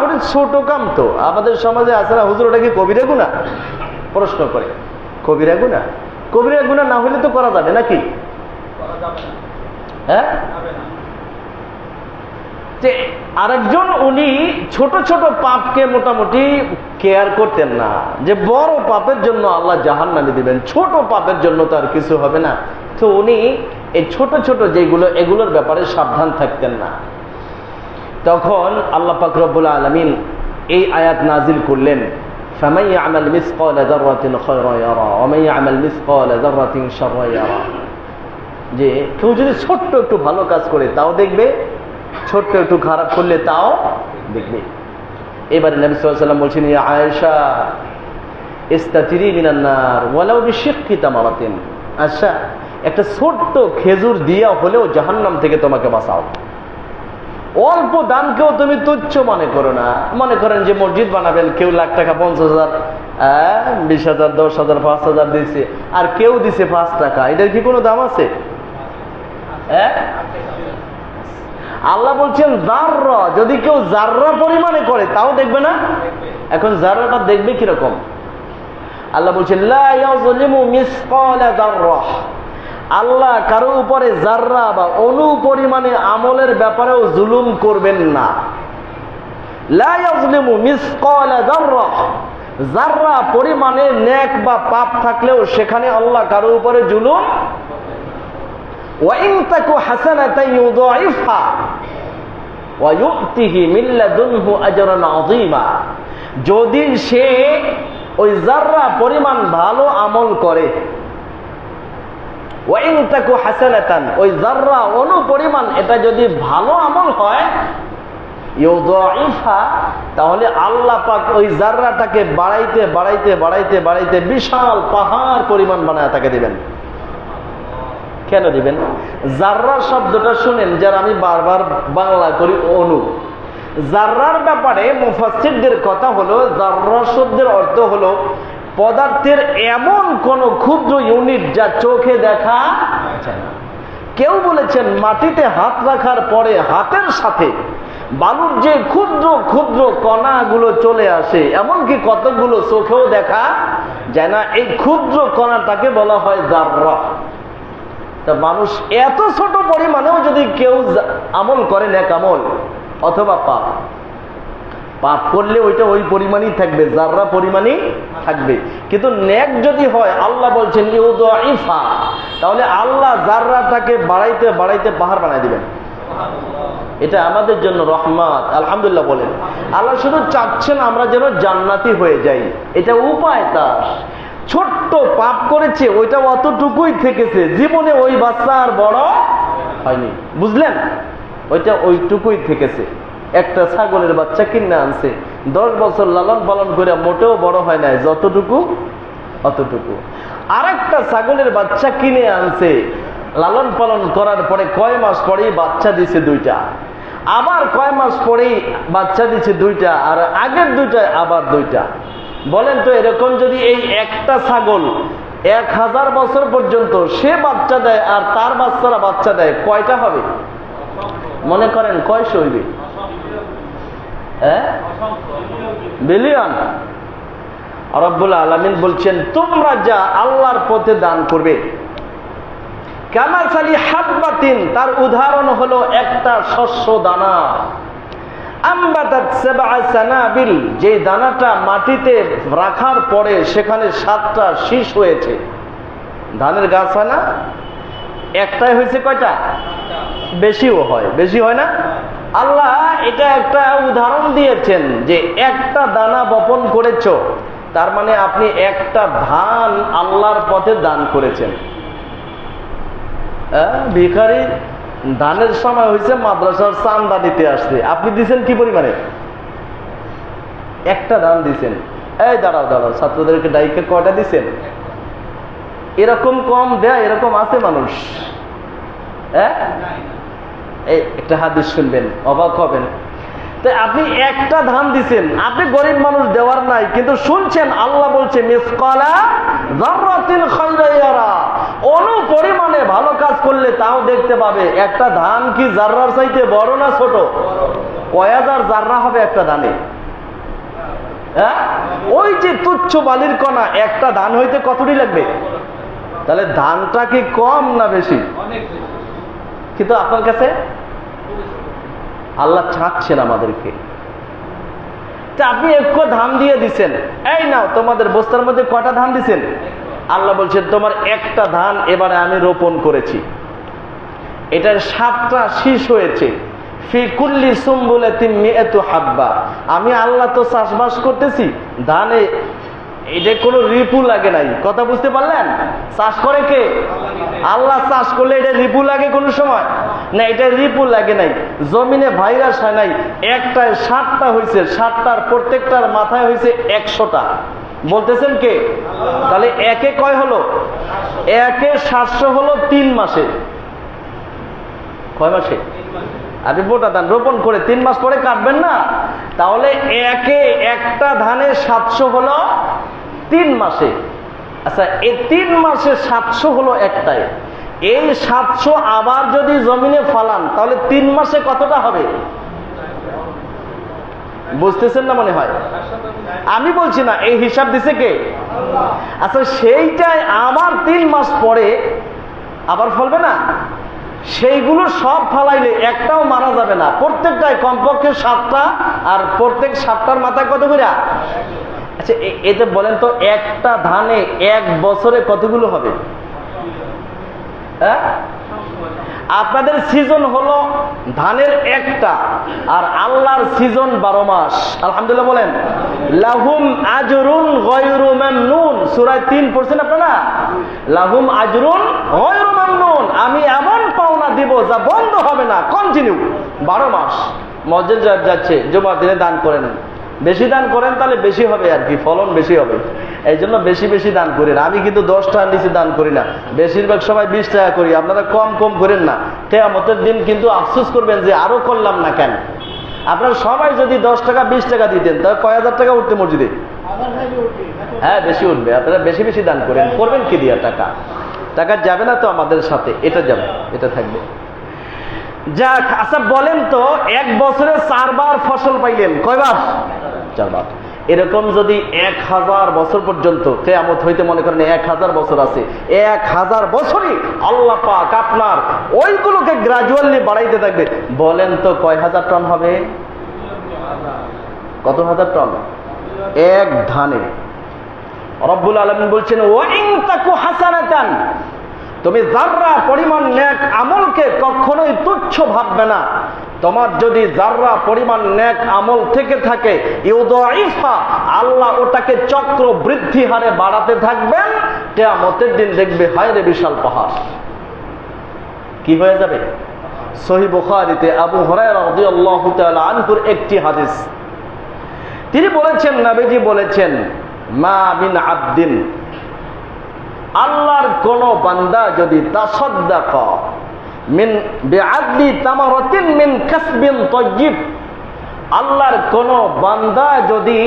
বলে ছোট কাম তো, আমাদের সমাজে আছে না, হুজুর ওটা কি কবিরা গুনাহ? প্রশ্ন করে, কবিরা গুনাহ? কবিরা গুনাহ না হলে তো করা যাবে নাকি? হ্যাঁ, আরেকজন উনি ছোট ছোট পাপকে মোটামুটি কেয়ার করতেন না, যে বড় পাপের জন্য আল্লাহ জাহান্নামে দিবেন, ছোট পাপের জন্য তো আর কিছু হবে না। তো উনি এই ছোট ছোট যেগুলো, এগুলোর ব্যাপারে সাবধান থাকতেন না। তখন আল্লাহ পাক রব্বুল আলামিন এই আয়াত নাজিল করলেন, ফামান ইয়ামাল মিসকালা যাররাতিন খায়রান ইয়ারা ওয়া মান ইয়ামাল মিসকালা যাররাতিন শাররান ইয়ারা, যে কেউ যদি ছোট্ট একটু ভালো কাজ করে তাও দেখবে, ছোট্ট একটু খারাপ করলে তাও দেখবে। এবারে নবী সাল্লাল্লাহু আলাইহি ওয়াসাল্লাম বলছেন, ইয়া আয়েশা ইস্তাতিরি মিনান নার ওয়ালাউ বিশিক্কি তামারাতিন, আচ্ছা একটা ছোট্ট খেজুর দিয়া হলেও জাহান্নাম থেকে তোমাকে বাঁচাও। অল্প দানকেও তুমি তুচ্ছ মনে করো না। মনে করেন যে মসজিদ বানাবেন, কেউ লাখ টাকা, 50,000, 20,000, 10,000, 5,000 দিয়েছে, আর কেউ দিছে 5 টাকা, এটার কি কোনো দাম আছে? আল্লাহ বলছেন জাররা, যদি কেউ জাররা পরিমাণে করে তাও দেখবে না। এখন জাররাটা দেখবে কিরকম? আল্লাহ বলছেন লা ইয়াযলিমু মিসকালা যাররাহ, আল্লাহ কারো উপরে জাররা বা অণু পরিমাণে আমলের ব্যাপারেও জুলুম করবেন না। লা ইয়াযলিমু মিসকালা যাররাহ, জাররা পরিমাণে নেক বা পাপ থাকলেও সেখানে আল্লাহ কারো উপরে জুলুম। ওয়া ইন তাকু হাসানাতান ইউযাইফহা ওয়া ইউতিহি মিন লাদুনহু আজরান আযীমা, যদি সে ওই জাররা পরিমাণ ভালো আমল করে, ওয়া ইন তাকু হাসানাতান, ওই যাররা অনুপরিমাণ এটা যদি ভালো আমল হয়, ইউদাইফা, তাহলে আল্লাহ পাক ওই যাররাটাকে বাড়াইতে বাড়াইতে বাড়াইতে বাড়াইতে বিশাল পাহাড় পরিমাণ বানায় তাকে দিবেন। কেন দিবেন? যাররা শব্দটা শুনেন, যারা আমি বারবার বাংলা করি অনু, যাররার ব্যাপারে মুফাসসিরদের কথা হলো, যাররা শব্দের অর্থ হলো পদার্থের এমন কোন ক্ষুদ্র ইউনিট যা চোখে দেখা যায় না। কেউ বলেছেন মাটিতে হাত রাখার পরে হাতের সাথে বালুর যে ক্ষুদ্র ক্ষুদ্র কণাগুলো চলে আসে, এমনকি কতগুলো চোখেও দেখা যায় না, এই ক্ষুদ্র কণাটাকে বলা হয় যাররা। তা মানুষ এত ছোট পরিমাণেও যদি কেউ আমল করে, নেক আমল অথবা পাপ, পাপ করলে ওইটা ওই পরিমাণই থাকবে, যাররা পরিমাণই থাকবে। কিন্তু নেক যদি হয়, আল্লাহ বলছেন ইউদাইফা, তাহলে আল্লাহ যাররাটাকে বাড়াইতে বাড়াইতে পাহাড় বানায় দিবেন। এটা আমাদের জন্য রহমত, আলহামদুলিল্লাহ বলেন। আল্লাহ শুধু চাচ্ছেন আমরা যেন জান্নাতি হয়ে যাই, এটা উপায় তার। ছোট্ট পাপ করেছে, ওইটা অতটুকুই থেকেছে, জীবনে ওই বাচ্চা আর বড় হয়নি, বুঝলেন? ওইটা ওইটুকুই থেকেছে। একটা ছাগলের বাচ্চা কিনে আনছে, 10 বছর লালন পালন করে মোটেও বড় হয় নাই, যতটুকু অতটুকু। আরেকটা ছাগলের বাচ্চা কিনে আনছে, লালন পালন করার পরে কয় মাস পরেই বাচ্চা দিছে 2টা, আবার কয় মাস পরেই বাচ্চা দিছে 2টা, আর আগের 2টায় আবার 2টা। বলেন তো, এরকম যদি এই একটা ছাগল 1000 বছর পর্যন্ত সে বাচ্চা দেয় আর তার বাচ্চারা বাচ্চা দেয়, কয়টা হবে মনে করেন? কয়শো হইবে? বিলিয়ন। রব্বুল আলামিন বলছেন তোমরা যা আল্লাহর পথে দান করবে, কামাসালি হাব্বাতিন, তার উদাহরণ হলো একটা শস্য দানা, আম্বাতাত সাবআ সানাবিল, যে দানাটা মাটিতে রাখার পরে সেখানে 7টা শীষ হয়েছে। ধানের গাছ হয় না, একটাই হয়েছে কয়টা? বেশিও হয়, বেশি হয় না? আল্লাহ এটা একটা উদাহরণ দিয়েছেন যে একটা দানা বপন করেছো, তার মানে আপনি একটা ধান আল্লাহর পথে দান করেছেন। ভিখারি ধানের সময় হয়েছে, মাদ্রাসার চান্দা দিতে আসছে, আপনি দিচ্ছেন কি পরিমাণে? একটা ধান দিচ্ছেন। এই দাঁড়াও দাঁড়াও, ছাত্রদেরকে ডাইকে কয়টা দিচ্ছেন? এরকম কম দেয়, এরকম আছে মানুষ। এই একটা হাদিস শুনবেন, অবাক হবেন। তাই আপনি একটা ধান দিচ্ছেন, আপনি গরিব মানুষ, দেওয়ার নাই, কিন্তু শুনছেন আল্লাহ বলছে মিসকালা যাররাতিন খায়রান ইয়ারা, অনুপরিমাণে ভালো কাজ করলে তাও দেখতে পাবে। একটা ধান কি যাররার চাইতে বড় না ছোট? কয় হাজার যাররা হবে একটা ধানে। ওই যে তুচ্ছ বালির কণা, একটা ধান হইতে কতটি লাগবে? তাহলে ধানটা কি কম না বেশি? কিন্তু আপনার কাছে আল্লাহ চাচ্ছেন আমাদেরকে। আপনি একটু ধান দিয়ে দিচ্ছেন, এই নাও তোমাদের বস্তার মধ্যে কয়টা ধান দিচ্ছেন? আল্লাহ বলছেন তোমার একটা ধান এবারে আমি রোপণ করেছি, এটার 7টা শীষ হয়েছে। ফি কুল্লি সুম্বুলাতিন মিআতু হাব্বা, আমি আল্লাহ তো চাষবাস করতেছি, ধানে এটা কোনো রিপু লাগে নাই। কথা বুঝতে পারলেন? চাষ করে কে? আল্লাহ। চাষ করলে এটা রিপু লাগে কোন সময় না, এটা রিপু লাগে নাই, জমিনে ভাইরাস হয় নাই। একটায় 7টা হয়েছে, 7টার প্রত্যেকটার মাথায় হয়েছে 100টা। বলতেছেন কে? তাহলে একে কয় হলো? একে 700 হলো 3 মাসে। কয় মাসে? আপনি মোটা ধান রোপণ করে 3 মাস পরে কাটবেন না, তাহলে একে একটা ধানে 700 হলো 3 মাসে। আচ্ছা, এই 3 মাসে 700 হলো একটাই, এই 700 আবার যদি জমিনে ফালান তাহলে 3 মাসে কতটা হবে? বুঝতেছেন না মনে হয়? আমি বলছি না, এই হিসাব দিছে কে? আচ্ছা, সেইটাই আবার 3 মাস পরে আবার ফলবে না? সেইগুলো সব ফালাইলে একটাও মারা যাবে না, প্রত্যেকটায় কমপক্ষে 7টা, আর প্রত্যেক 7টার মাথায় কত করে? আচ্ছা, এতে বলেন তো একটা ধানে 1 বছরে কতগুলো হবে? আপনাদের সিজন হলো ধানের একটা, আর আল্লাহর সিজন 12 মাস। আলহামদুলিল্লাহ বলেন। লাহুম আজরুন গায়রু মামনুন, সূরা 3 পড়ছেন আপনারা? লাহুম আজরুন গায়রু আমি এমন পাওনা দিব যা বন্ধ হবে না, কন্টিনিউ 12 মাস। মসজিদ যাচ্ছে, জুমার দিনে দান করেন, বেশি দান করেন তাহলে বেশি হবে আর কি, ফলন বেশি হবে। এই জন্য বেশি বেশি দান করেন। আমি কিন্তু 10 টাকার নিচে দান করি না, বেশিরভাগ সময় 20 টাকা করি। আপনারা কম কম করেন না, কিয়ামতের দিন কিন্তু আফসোস করবেন যে আরো করলাম না কেন। আপনারা সবাই যদি 10 টাকা 20 টাকা দিতেন তাহলে কয় হাজার টাকা উঠতে মসজিদে? হ্যাঁ, বেশি উঠবে। আপনারা বেশি বেশি দান করেন। করবেন কি দিয়া? টাকা যাবে না তো আমাদের সাথে, এটা যাবে, এটা থাকবে। যাক, আচ্ছা বলেন তো, 1 বছরে 4 বার ফসল পাইলেন, কয়বার? 4 বার। এরকম যদি 1000 বছর পর্যন্ত, কিয়ামত হইতে মনে করেন 1000 বছর আছে, 1000 বছরই আল্লাহ পাক আপনার ওইগুলোকে গ্রাজুয়ালি বাড়াইতে থাকবে। বলেন তো কয় হাজার টন হবে? কত হাজার টন? এক ধানে। রব্বুল আলামিন বলছেন, ওয়াইন তাকু হাসানাতান, তুমি যাররা পরিমাণ নেক আমলকে কখনোই তুচ্ছ ভাববে না। তোমার যদি যাররা পরিমাণ নেক আমল থেকে থাকে, ইউদাইফা, আল্লাহ ওটাকে চক্র বৃদ্ধি হারে বাড়াতে থাকবেন। কিয়ামতের দিন দেখবে হায় রে বিশাল পাহাড় কি হয়ে যাবে। সহিহ বুখারীতে আবু হুরায়রা রাদিয়াল্লাহু তাআলা আনহুর একটি হাদিস, তিনি বলেছেন, নবীজি বলেছেন, মা মিন আবদিন, আল্লাহর কোন বান্দা যদি তাসাদদাক মিন বিআদলি তামারাতিন মিন কাসবিন তাইয়্যিব, আল্লাহর কোন বান্দা যদি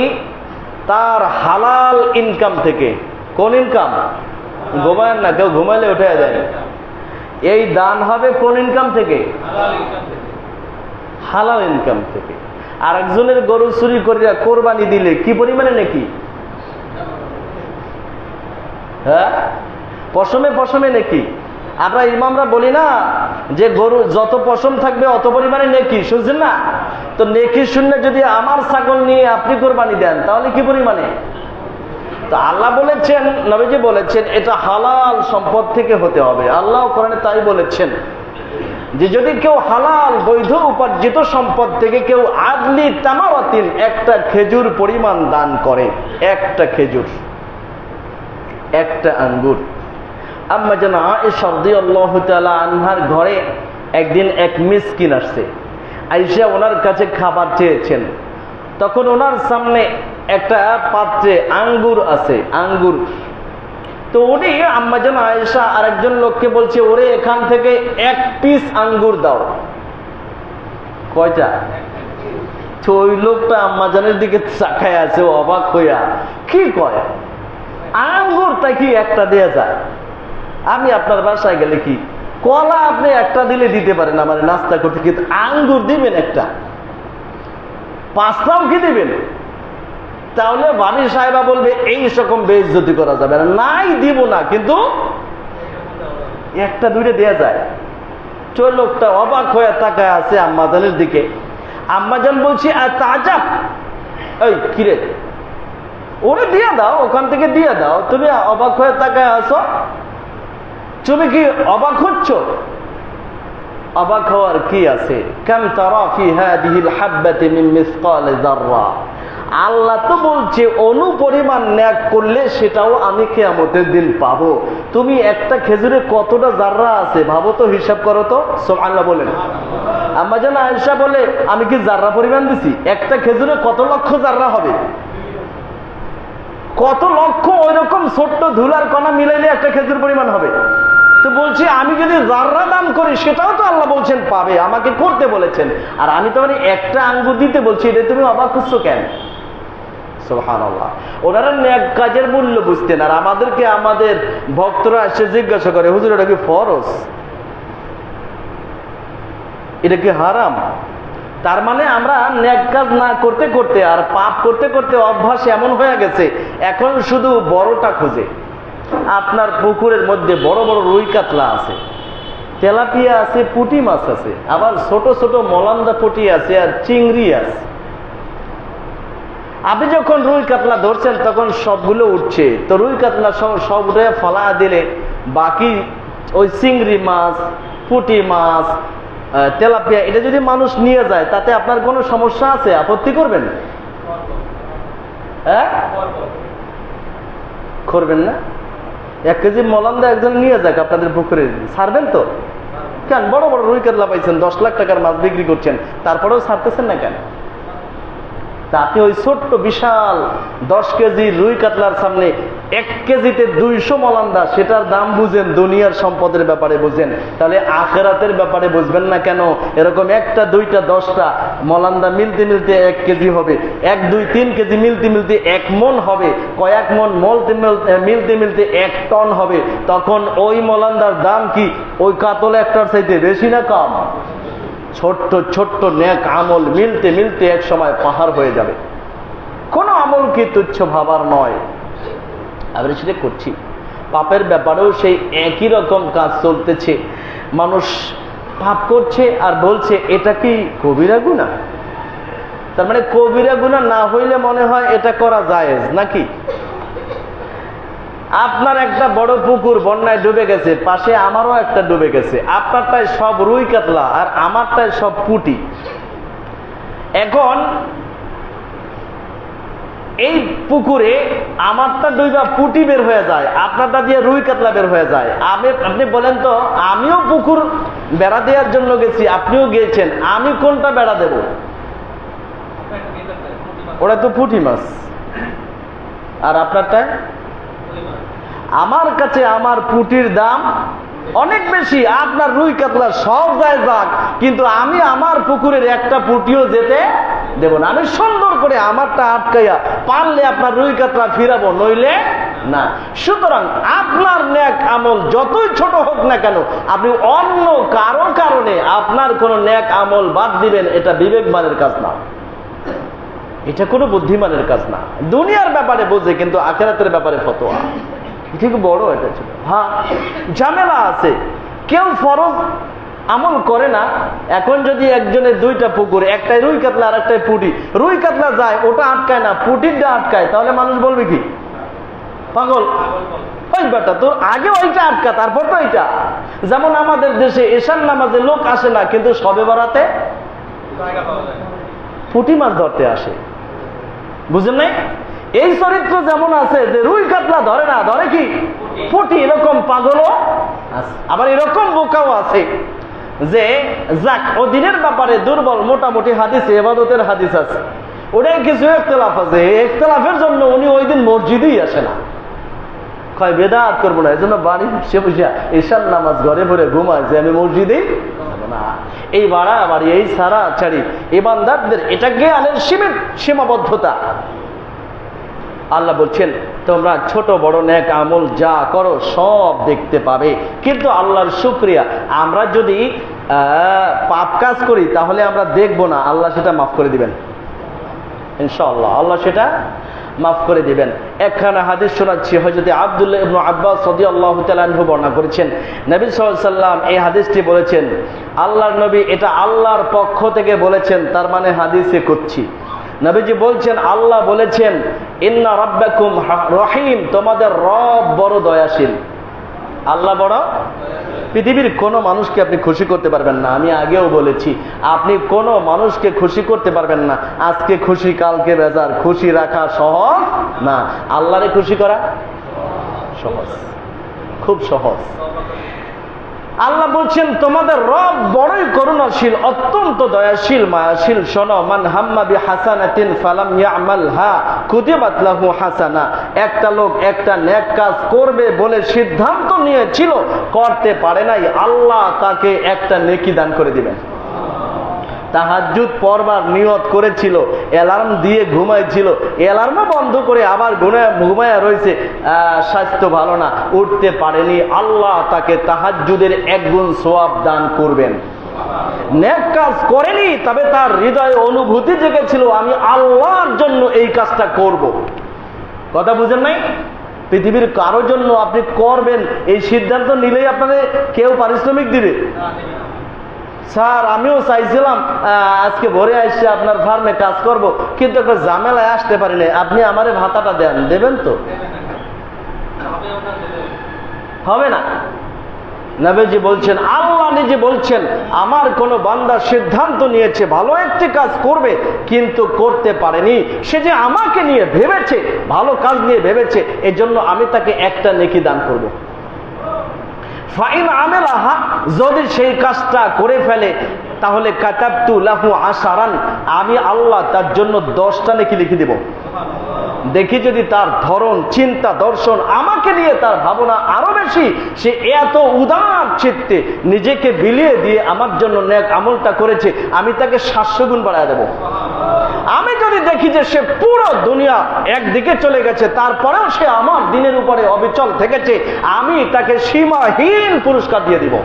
তার হালাল ইনকাম থেকে, কোন ইনকাম? ঘুমায় না, কেউ ঘুমাইলে উঠে যায়। এই দান হবে কোন ইনকাম থেকে? হালাল ইনকাম থেকে। আর একজনের গরু চুরি করিয়া কোরবানি দিলে কি পরিমাণে নাকি? হ্যাঁ, পশমে পশমে নাকি। আমরা ইমামরা বলি না যে গরু যত পশম থাকবে অত পরিমাণে নেকি, শুনছেন না? তো নেকি শুনলে যদি আমার ছাগল নিয়ে আপনি কোরবানি দেন তাহলে কি পরিমাণে? তো আল্লাহ বলেছেন, নবীজি বলেছেন, এটা হালাল সম্পদ থেকে হতে হবে। আল্লাহ কোরআনে তাই বলেছেন যে যদি কেউ হালাল বৈধ উপার্জিত সম্পদ থেকে কেউ আদলি তামারাতিন, একটা খেজুর পরিমাণ দান করে, একটা খেজুর, একটা আঙ্গুর। আম্মা জান আয়েশা রাদিয়াল্লাহু তাআলা আনহার ঘরে একদিন এক মিসকিন আসছে, আয়েশা ওনার কাছে খাবার চেয়েছেন। তখন ওনার সামনে একটা পাত্রে আঙ্গুর আছে, আঙ্গুর। তো উনি আম্মা জান আয়েশা আরেকজন লোককে বলছে, ওরে এখান থেকে 1 পিস আঙ্গুর দাও। কয়টা? তো ওই লোকটা আম্মা জানের দিকে তাকায় আছে অবাক হইয়া, কি কয়, আঙ্গুরটা কি একটা দেয়া যায়? আমি আপনার বাসায় গেলে কি কলা আপনি একটা দিলে দিতে পারেন আমার নাস্তা করতে, কিন্তু আঙ্গুর দিবেন একটা? 5টাও কি দিবেন? তাহলে বাড়ির সাহেবা বলবে এই রকম বেইজ্জতি করা যাবে না, নাই দিব না, কিন্তু 1টা 2টা দেয়া যায়। তো লোকটা অবাক হয়ে তাকায় আছে আম্মাজানের দিকে। আম্মাজান বলছি, তাজা, এই কিরে, ওরে দিয়ে দাও, ওখান থেকে দিয়ে দাও। তুমি অবাক হয়ে তাকায় আছো, তুমি কি অবাক হচ্ছ? অবাক হওয়ার কি আছে? কাম তারা ফি হাদিহিল হাববাতি মিন মিসকাল যাররা, আল্লাহ তো বলছে অনুপরিমাণ ন্যাক করলে সেটাও আমি কিয়ামতের দিন পাবো। তুমি একটা খেজুরে কতটা জাররা আছে ভাবো তো, হিসাব করো তো। সুবহানাল্লাহ বলেন। আম্মা জান আয়েশা বলে, আমি কি জাররা পরিমাণ দিছি? একটা খেজুরে কত লক্ষ জাররা হবে? কত লক্ষ ওইরকম ছোট্ট ধুলার কণা মিলাইলে একটা খেজুর পরিমাণ হবে। তো বলছি আমি যদি জাররা দান করি সেটাও তো আল্লাহ বলছেন পাবে, আমাকে করতে বলেছেন, আর আমি তো মানে একটা আঙ্গুর দিতে বলছি, এটা তুমি অবাক করছো কেন? সুবহানাল্লাহ। ওনারা নেক কাজের মূল্য বুঝতেন, আর আমাদেরকে আমাদের ভক্তরা এসে জিজ্ঞাসা করে, হুজুর এটা কি ফরজ, এটা কি হারাম? তার মানে আমরা নেক কাজ না করতে করতে আর পাপ করতে করতে অভ্যাস এমন হয়ে গেছে, এখন শুধু বড়টা খুঁজে। আপনার পুকুরের মধ্যে বড় বড় রুই কাতলা আছে, তেলাপিয়া আছে, পুঁটি মাছ আছে, আবার ছোট ছোট মলান্দা পুঁটি আছে, আর চিংড়ি আছে। আপনি যখন রুই কাতলা ধরছেন তখন সবগুলো উঠছে, তো রুই কাতলা সব উঠে ফলা দিলে বাকি ওই চিংড়ি মাছ, পুঁটি মাছ, তেলাপিয়া, এটা যদি মানুষ নিয়ে যায় তাতে আপনার কোনো সমস্যা আছে? আপত্তি করবেন? হ্যাঁ, করবেন না? 1 কেজি মলান্দা একজন নিয়ে যাক আপনাদের পুকুরে, ছাড়বেন তো? কেন? বড় বড় রুই কাতলা পাইছেন, 10 লাখ টাকার মাছ বিক্রি করছেন, তারপরেও ছাড়তেছেন না কেন? তা আপনি ওই ছোট্ট বিশাল 10 কেজি রুই কাতলার সামনে 1 কেজিতে 200 মলান্দা, সেটার দাম বুঝেন, দুনিয়ার সম্পদের ব্যাপারে বুঝেন, তাহলে আখেরাতের ব্যাপারে বুঝবেন না কেন? এরকম 1টা 2টা 10টা মলান্দা মিলতে মিলতে 1 কেজি হবে, 1 2 3 কেজি মিলতে মিলতে 1 মন হবে, কয়েক মন মিলতে মিলতে 1 টন হবে, তখন ওই মলান্দার দাম কি ওই কাতল একটার চাইতে বেশি না কম? ছোট্ট ছোট্ট নেক আমল মিলতে মিলতে এক সময় পাহাড় হয়ে যাবে। কোন আমল কি তুচ্ছ ভাবার নয়। আমরা সেটা করছি। পাপের ব্যাপারেও সেই একই রকম কাজ চলতেছে। মানুষ পাপ করছে আর বলছে এটা কি কবিরা গুনাহ। তার মানে কবিরা গুনাহ না হইলে মনে হয় এটা করা জায়েজ নাকি? আপনার একটা বড় পুকুর বন্যায় ডুবে গেছে, পাশে আমারও একটা ডুবে গেছে, আপনারটায় সব রুই কাতলা আর আমারটায় সব পুঁটি। এখন এই পুকুরে আমারটা ডুইবা পুঁটি বের হয়ে যায়, আপনারটা দিয়ে রুই কাতলা বের হয়ে যায়। আপনি বলেন তো, আমিও পুকুর বেড়া দেওয়ার জন্য গেছি, আপনিও গিয়েছেন, আমি কোনটা বেড়া দেব? ওটা তো পুঁটি মাছ। আর আপনারটায়? আমার কাছে আমার পুঁটির দাম অনেক বেশি, আপনার রুই কাতলা সব যায় যাক, কিন্তু আমি আমার পুকুরের একটা পুঁটিও যেতে দেব না। আমি সুন্দর করে আমারটা আটকাইয়া পারলে আপনার রুই কাতলা ফিরাবো, নইলে না। সুতরাং আপনার নেক আমল যতই ছোট হোক না কেন, আপনি অন্য কারো কারণে আপনার কোন নেক আমল বাদ দিবেন, এটা বিবেকবানের কাজ না, এটা কোনো বুদ্ধিমানের কাজ না। দুনিয়ার ব্যাপারে বোঝে, কিন্তু আখিরাতের ব্যাপারে ফতোয়া ঠিক বড় এটা ছিল। হ্যাঁ, ঝামেলা আছে, কেউ ফরজ আমল করে না। এখন যদি একজনের 2টা পুকুর, একটাই রুই কাতলা আর একটাই পুঁটি, রুই কাতলা যায় ওটা আটকায় না, পুঁটিটা আটকায়, তাহলে মানুষ বলবে কি? পাগল। ওই বেটা তোর আগে ওইটা আটকা, তারপর তো ওইটা। যেমন আমাদের দেশে এশার নামাজে লোক আসে না, কিন্তু শবে বরাতে পুঁটি মাছ ধরতে আসে। বুঝেন নাই? এই চরিত্র যেমন আছে যে রুই কাতলা ধরে না, ধরে কি? পুঁটি। এরকম পাগলও আছে, আবার এরকম বোকাও আছে যে যাক ও দিনের ব্যাপারে দুর্বল, মোটামুটি হাদিস ইবাদতের হাদিস আছে, ওটাই কিছু ইখতিলাফ আছে, ইখতিলাফের জন্য উনি ওই দিন মসজিদেই আসে না। কয় বেদাত করবো না, এজন্য বাড়ি বসে বসে ঈশার নামাজ ঘরে ভরে ঘুমায় যে আমি মসজিদেই না। এই বাড়া বাড়ি, এই সারা ছাড়ি ইমানদারদের এটা জ্ঞানের সীমাবদ্ধতা। আল্লাহ বলছেন তোমরা ছোট বড় নেক আমল যা করো সব দেখতে পাবে, কিন্তু আল্লাহর শুকরিয়া, আমরা যদি পাপ কাজ করি তাহলে আমরা দেখবো না, আল্লাহ সেটা মাফ করে দিবেন ইনশাআল্লাহ। আল্লাহ সেটা মাফ করে দিবেন। একখানা হাদিস শোনাচ্ছি, হযরত আব্দুল্লাহ ইবনে আব্বাস রাদিয়াল্লাহু তাআলা আনহু বর্ণনা করেছেন, নবী সাল্লাল্লাহু আলাইহি সাল্লাম এই হাদিসটি বলেছেন, আল্লাহর নবী এটা আল্লাহর পক্ষ থেকে বলেছেন, তার মানে হাদিসে করছি। নবীজি বলছেন, আল্লাহ বলেছেন ইন্না রাব্বাকুম রহিম, তোমাদের রব বড় দয়াশীল। আল্লাহ বড়। পৃথিবীর কোনো মানুষকে আপনি খুশি করতে পারবেন না, আমি আগেও বলেছি, আপনি কোনো মানুষকে খুশি করতে পারবেন না। আজকে খুশি কালকে বেজার, খুশি রাখা সহজ না, আল্লাহরে খুশি করা সহজ, খুব সহজ। আল্লাহ বলছেন তোমাদের রব বড়ই করুণাশীল, অত্যন্ত দয়াশীল, মায়াশীল। শোনো, মান হাম্মা বিহাসানাতিন ফালাম ইয়ামালহা কুতিবাত লাহু হাসানা। একটা লোক একটা নেক কাজ করবে বলে সিদ্ধান্ত নিয়েছিল, করতে পারে নাই, আল্লাহ তাকে একটা নেকি দান করে দিবেন। তাহাজ্জুদ পড়বার নিয়ত করেছিল, অ্যালার্ম দিয়ে ঘুমাইছিল, অ্যালার্মও বন্ধ করে আবার ঘুমায়া রয়েছে, স্বাস্থ্য ভালো না, উঠতে পারেনি, আল্লাহ তাকে তাহাজ্জুদের 1 গুণ সওয়াব দান করবেন। নেক কাজ করেনি, তবে তার হৃদয়ে অনুভূতি জেগেছিল আমি আল্লাহর জন্য এই কাজটা করব। কথা বুঝেন নাই? পৃথিবীর কারো জন্য আপনি করবেন এই সিদ্ধান্ত নিলেই আপনাদের কেউ পারিশ্রমিক দিবে? স্যার আমিও চাইছিলাম আজকে ভোরে আসছে আপনার ফার্মে কাজ করব, কিন্তু একটা ঝামেলায় আসতে পারি না, আপনি আমারে ভাতাটা দেন, দেবেন তো? হবে না। নবীজি বলছেন, আল্লাহ নিজে বলছেন, আমার কোন বান্দা সিদ্ধান্ত নিয়েছে ভালো একটি কাজ করবে কিন্তু করতে পারেনি, সে যে আমাকে নিয়ে ভেবেছে, ভালো কাজ নিয়ে ভেবেছে, এজন্য আমি তাকে একটা নেকি দান করব। ফাইন আমেলাহা, যদি সেই কাজটা করে ফেলে তাহলে কাতাবতু লাহু আশারান, আমি আল্লাহ তার জন্য 10টা নেকি লিখে দেব। দেখি যদি তার ধরন, চিন্তা, দর্শন, আমাকে নিয়ে তার ভাবনা আরো বেশি, সে এত উদার চিত্তে নিজেকে বিলিয়ে দিয়ে আমার জন্য নেক আমলটা করেছে, আমি তাকে 700 গুণ বাড়ায় দেব। আমি যদি দেখি যে সে পুরো দুনিয়া একদিকে চলে গেছে, তারপরেও সে আমার দিনের উপরে অবিচল থেকেছে, আমি তাকে সীমাহীন পুরস্কার দিয়ে দিব।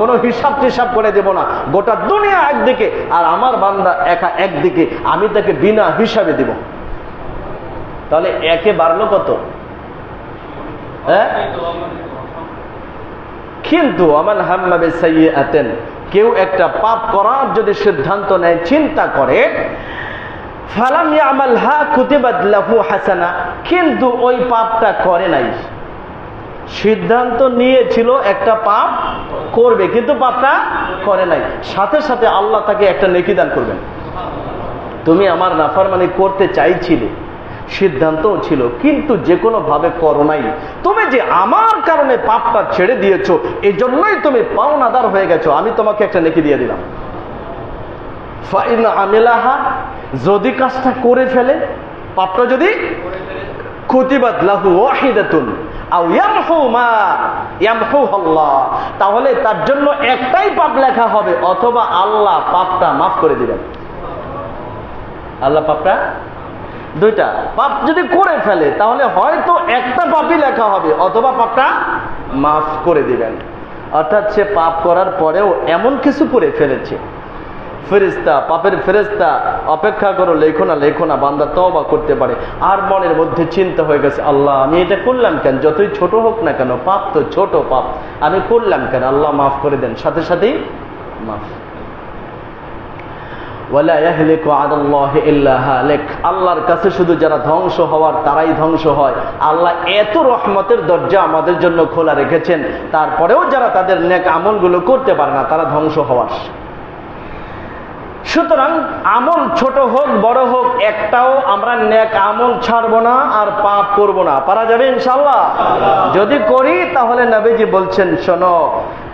কোনো হিসাব টিসাব করে দেব না। গোটা দুনিয়া একদিকে আর আমার বান্দা একা একদিকে, আমি তাকে বিনা হিসাবে দিব। তাহলে একে বাড়লো কত? কিন্তু আমান হাম্মা বিসাইয়্যাতিন, কেউ একটা পাপ করার যদি সিদ্ধান্ত নেয়, চিন্তা করে, ফালাম ইয়ামালহা কুতিবাত লাহু হাসানা, কিন্তু ওই পাপটা করে নাই, সিদ্ধান্ত নিয়েছিল একটা পাপ করবে কিন্তু পাপটা করে নাই, সাথে সাথে আল্লাহ তাকে একটা নেকি দান করবেন। তুমি আমার নাফরমানি করতে চাইছিলে, সিদ্ধান্তও ছিল, কিন্তু যে কোনো ভাবে করো নাই, তুমি যে আমার কারণে পাপটা ছেড়ে দিয়েছো, এই জন্যই তুমি পাওনাদার হয়ে গেছো, আমি তোমাকে একটা নেকি দিয়ে দিলাম। ফাইন আমিলাহা, যদি কাজটা করে ফেলে, পাপটা যদি, কুতিবাত লাহু ওয়াহিদাতুন আও ইয়ামহু মা ইয়ামহুহু আল্লাহ, তাহলে তার জন্য একটাই পাপ লেখা হবে, অথবা আল্লাহ পাপটা মাফ করে দিবেন। আল্লাহ পাপটা, দুইটা পাপ যদি করে ফেলে তাহলে হয়তো একটা পাপই লেখা হবে, অথবা পাপটা মাফ করে দিবেন। অর্থাৎ সে পাপ করার পরেও এমন কিছু করে ফেলেছে, ফেরেশতা, পাপের ফেরেশতা অপেক্ষা করো, লেখো না লেখো না, বান্দা তওবা করতে পারে। আর মনের মধ্যে চিন্তা হয়ে গেছে, আল্লাহ আমি এটা করলাম কেন, যতই ছোট হোক না কেন, পাপ তো ছোট পাপ, আমি করলাম কেন, আল্লাহ মাফ করে দেন, সাথে সাথেই মাফ। ওয়ালা ইয়াহলিকু আলাল্লাহি ইল্লা হালিক, আল্লাহর কাছে শুধু যারা ধ্বংস হওয়ার তারাই ধ্বংস হয়। আল্লাহ এত রহমতের দরজা আমাদের জন্য খোলা রেখেছেন, তারপরেও যারা তাদের নেক আমলগুলো করতে পারে না, তারা ধ্বংস হওয়ার। সুতরাং আমল ছোট হোক বড় হোক, একটাও আমরা নেক আমল ছাড়বো না আর পাপ করব না। পারা যাবে ইনশাআল্লাহ? যদি করি তাহলে নবীজি বলছেন, শোনো,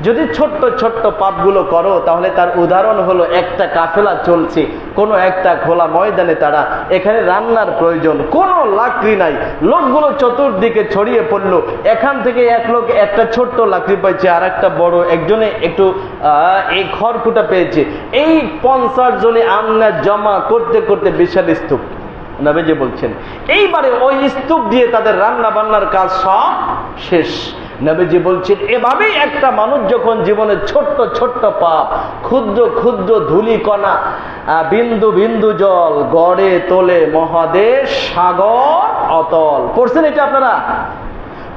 যদি ছোট্ট ছোট্ট পাপগুলো করো তাহলে তার উদাহরণ হলো একটা কাফেলা চলছে কোনো একটা খোলা ময়দানে, তারা এখানে রান্নার প্রয়োজন, কোনো লাকড়ি নাই, লোকগুলো চতুর্দিকে ছড়িয়ে পড়লো, এখান থেকে এক লোক একটা ছোট্ট লাকড়ি পাইছে, আর একটা বড়, একজনে একটু এই খড়কুটা পেয়েছে, এই 50 জনে আমনা জমা করতে করতে বিশাল স্তূপ। নবীজি বলছেন এইবারে ওই স্তূপ দিয়ে তাদের রান্না বান্নার কাজ সব শেষ। নবীজি বলছেন এভাবেই একটা মানুষ যখন জীবনে ছোট্ট ছোট্ট পাপ, ক্ষুদ্র ক্ষুদ্র ধূলিকণা, বিন্দু বিন্দু জল গড়ে তোলে মহাদেশ সাগর অতল। পড়ছেন এটা আপনারা?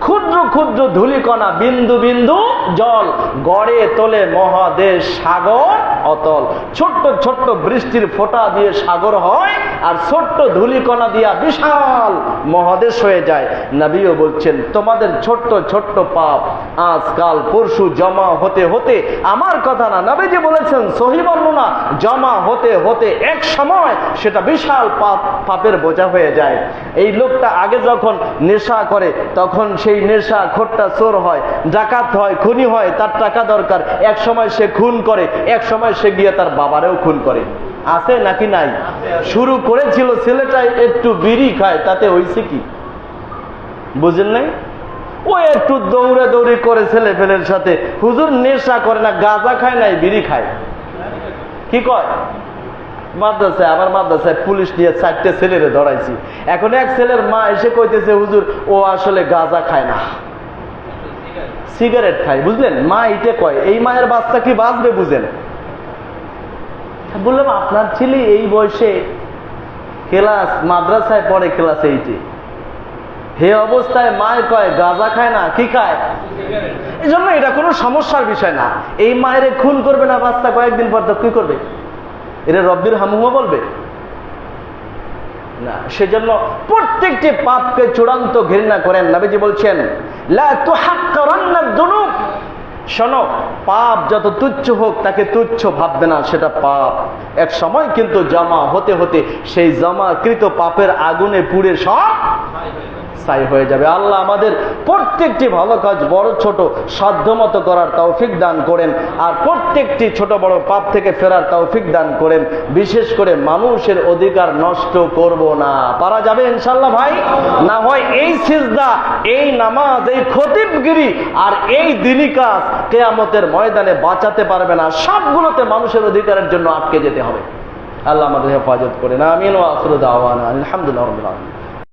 ক্ষুদ্র ক্ষুদ্র ধূলিকণা, বিন্দু বিন্দু জল গড়ে তোলে মহাদেশ সাগর অতল। ছোট্ট ছোট্ট বৃষ্টির ফোঁটা দিয়ে সাগর হয়, আর ছোট্ট ধূলিকণা দিয়া বিশাল মহাদেশ হয়ে যায়। নবীও বলছেন তোমাদের ছোট্ট ছোট্ট পাপ আজকাল পরশু জমা হতে হতে, আমার কথা না, নবীজি বলেছেন সহিহ বর্ণনা, জমা হতে হতে এক সময় সেটা বিশাল পাপের বোঝা হয়ে যায়। এই লোকটা আগে যখন নেশা করে তখন সেই নেশা খোরটা চোর হয়, ডাকাত হয়, খুনি হয়, তার টাকা দরকার, এক সময় সে খুন করে, এক সময় সে গিয়ে তার বাবারেও খুন করে। আছে নাকি নাই? শুরু করেছিল ছেলেটা একটু বিড়ি খায়, তাতে হইছে কি বুঝেন নাই? ও একটু দৌড়ে দৌড়ি করে ছেলে ফেলের সাথে, হুজুর নেশা করে না, গাঁজা খায় নাই, বিড়ি খায়। কি কয়? মাদ্রাসায়, আমার মাদ্রাসায় পুলিশ নিয়ে 4টে ছেলেরে ধরাইছি। এখন এক ছেলের মা এসে কইতেছে হুজুর ও আসলে গাঁজা খায় না, সিগারেট খায়। বুঝলেন? মা এইটা কয়, এই মায়ের বাচ্চা কি বাঁচবে বুঝেন? বললাম আপনার ছেলে এই বয়সে ক্লাস মাদ্রাসায় পড়ে, ক্লাস 8-এ, হে অবস্থায় মায় কয় গাঁজা খায় না, কি খায়? এই জন্য এটা কোনো সমস্যার বিষয় না। এই মায়ের খুন করবে না বাচ্চা, কয়েকদিন পর তো কি করবে? এরা রব্বির হামুমা বলবে না। সেজন্য প্রত্যেকটি পাপকে চূড়ান্ত ঘৃণা করেন। নবীজি বলছেন লা তুহাক্কারান্না যুনুব, শোনো, পাপ যত তুচ্ছ হোক তাকে তুচ্ছ ভাববে না, সেটা পাপ এক সময় কিন্তু জমা হতে হতে সেই জমাকৃত পাপের আগুনে পুড়ে সব ছাই হয়ে যাবে। আল্লাহ আমাদের প্রত্যেকটি ভালো কাজ বড় ছোট সাধ্যমতো করার তৌফিক দান করেন, আর প্রত্যেকটি ছোট বড় পাপ থেকে ফেরার তৌফিক দান করেন। বিশেষ করে মানুষের অধিকার নষ্ট করব না। পারা যাবে ইনশাআল্লাহ ভাই? না হয় এই সিজদা, এই নামাজ, এই খতিবগিরি আর এই দিনী কাজ কিয়ামতের ময়দানে বাঁচাতে পারবে না। সবগুলোতে মানুষের অধিকারের জন্য আটকে যেতে হবে। আল্লাহ আমাদের হেফাজত করেন। আমিন ওয়া আখিরু দাওয়ানা আলহামদুলিল্লাহি রাব্বিল আলামিন।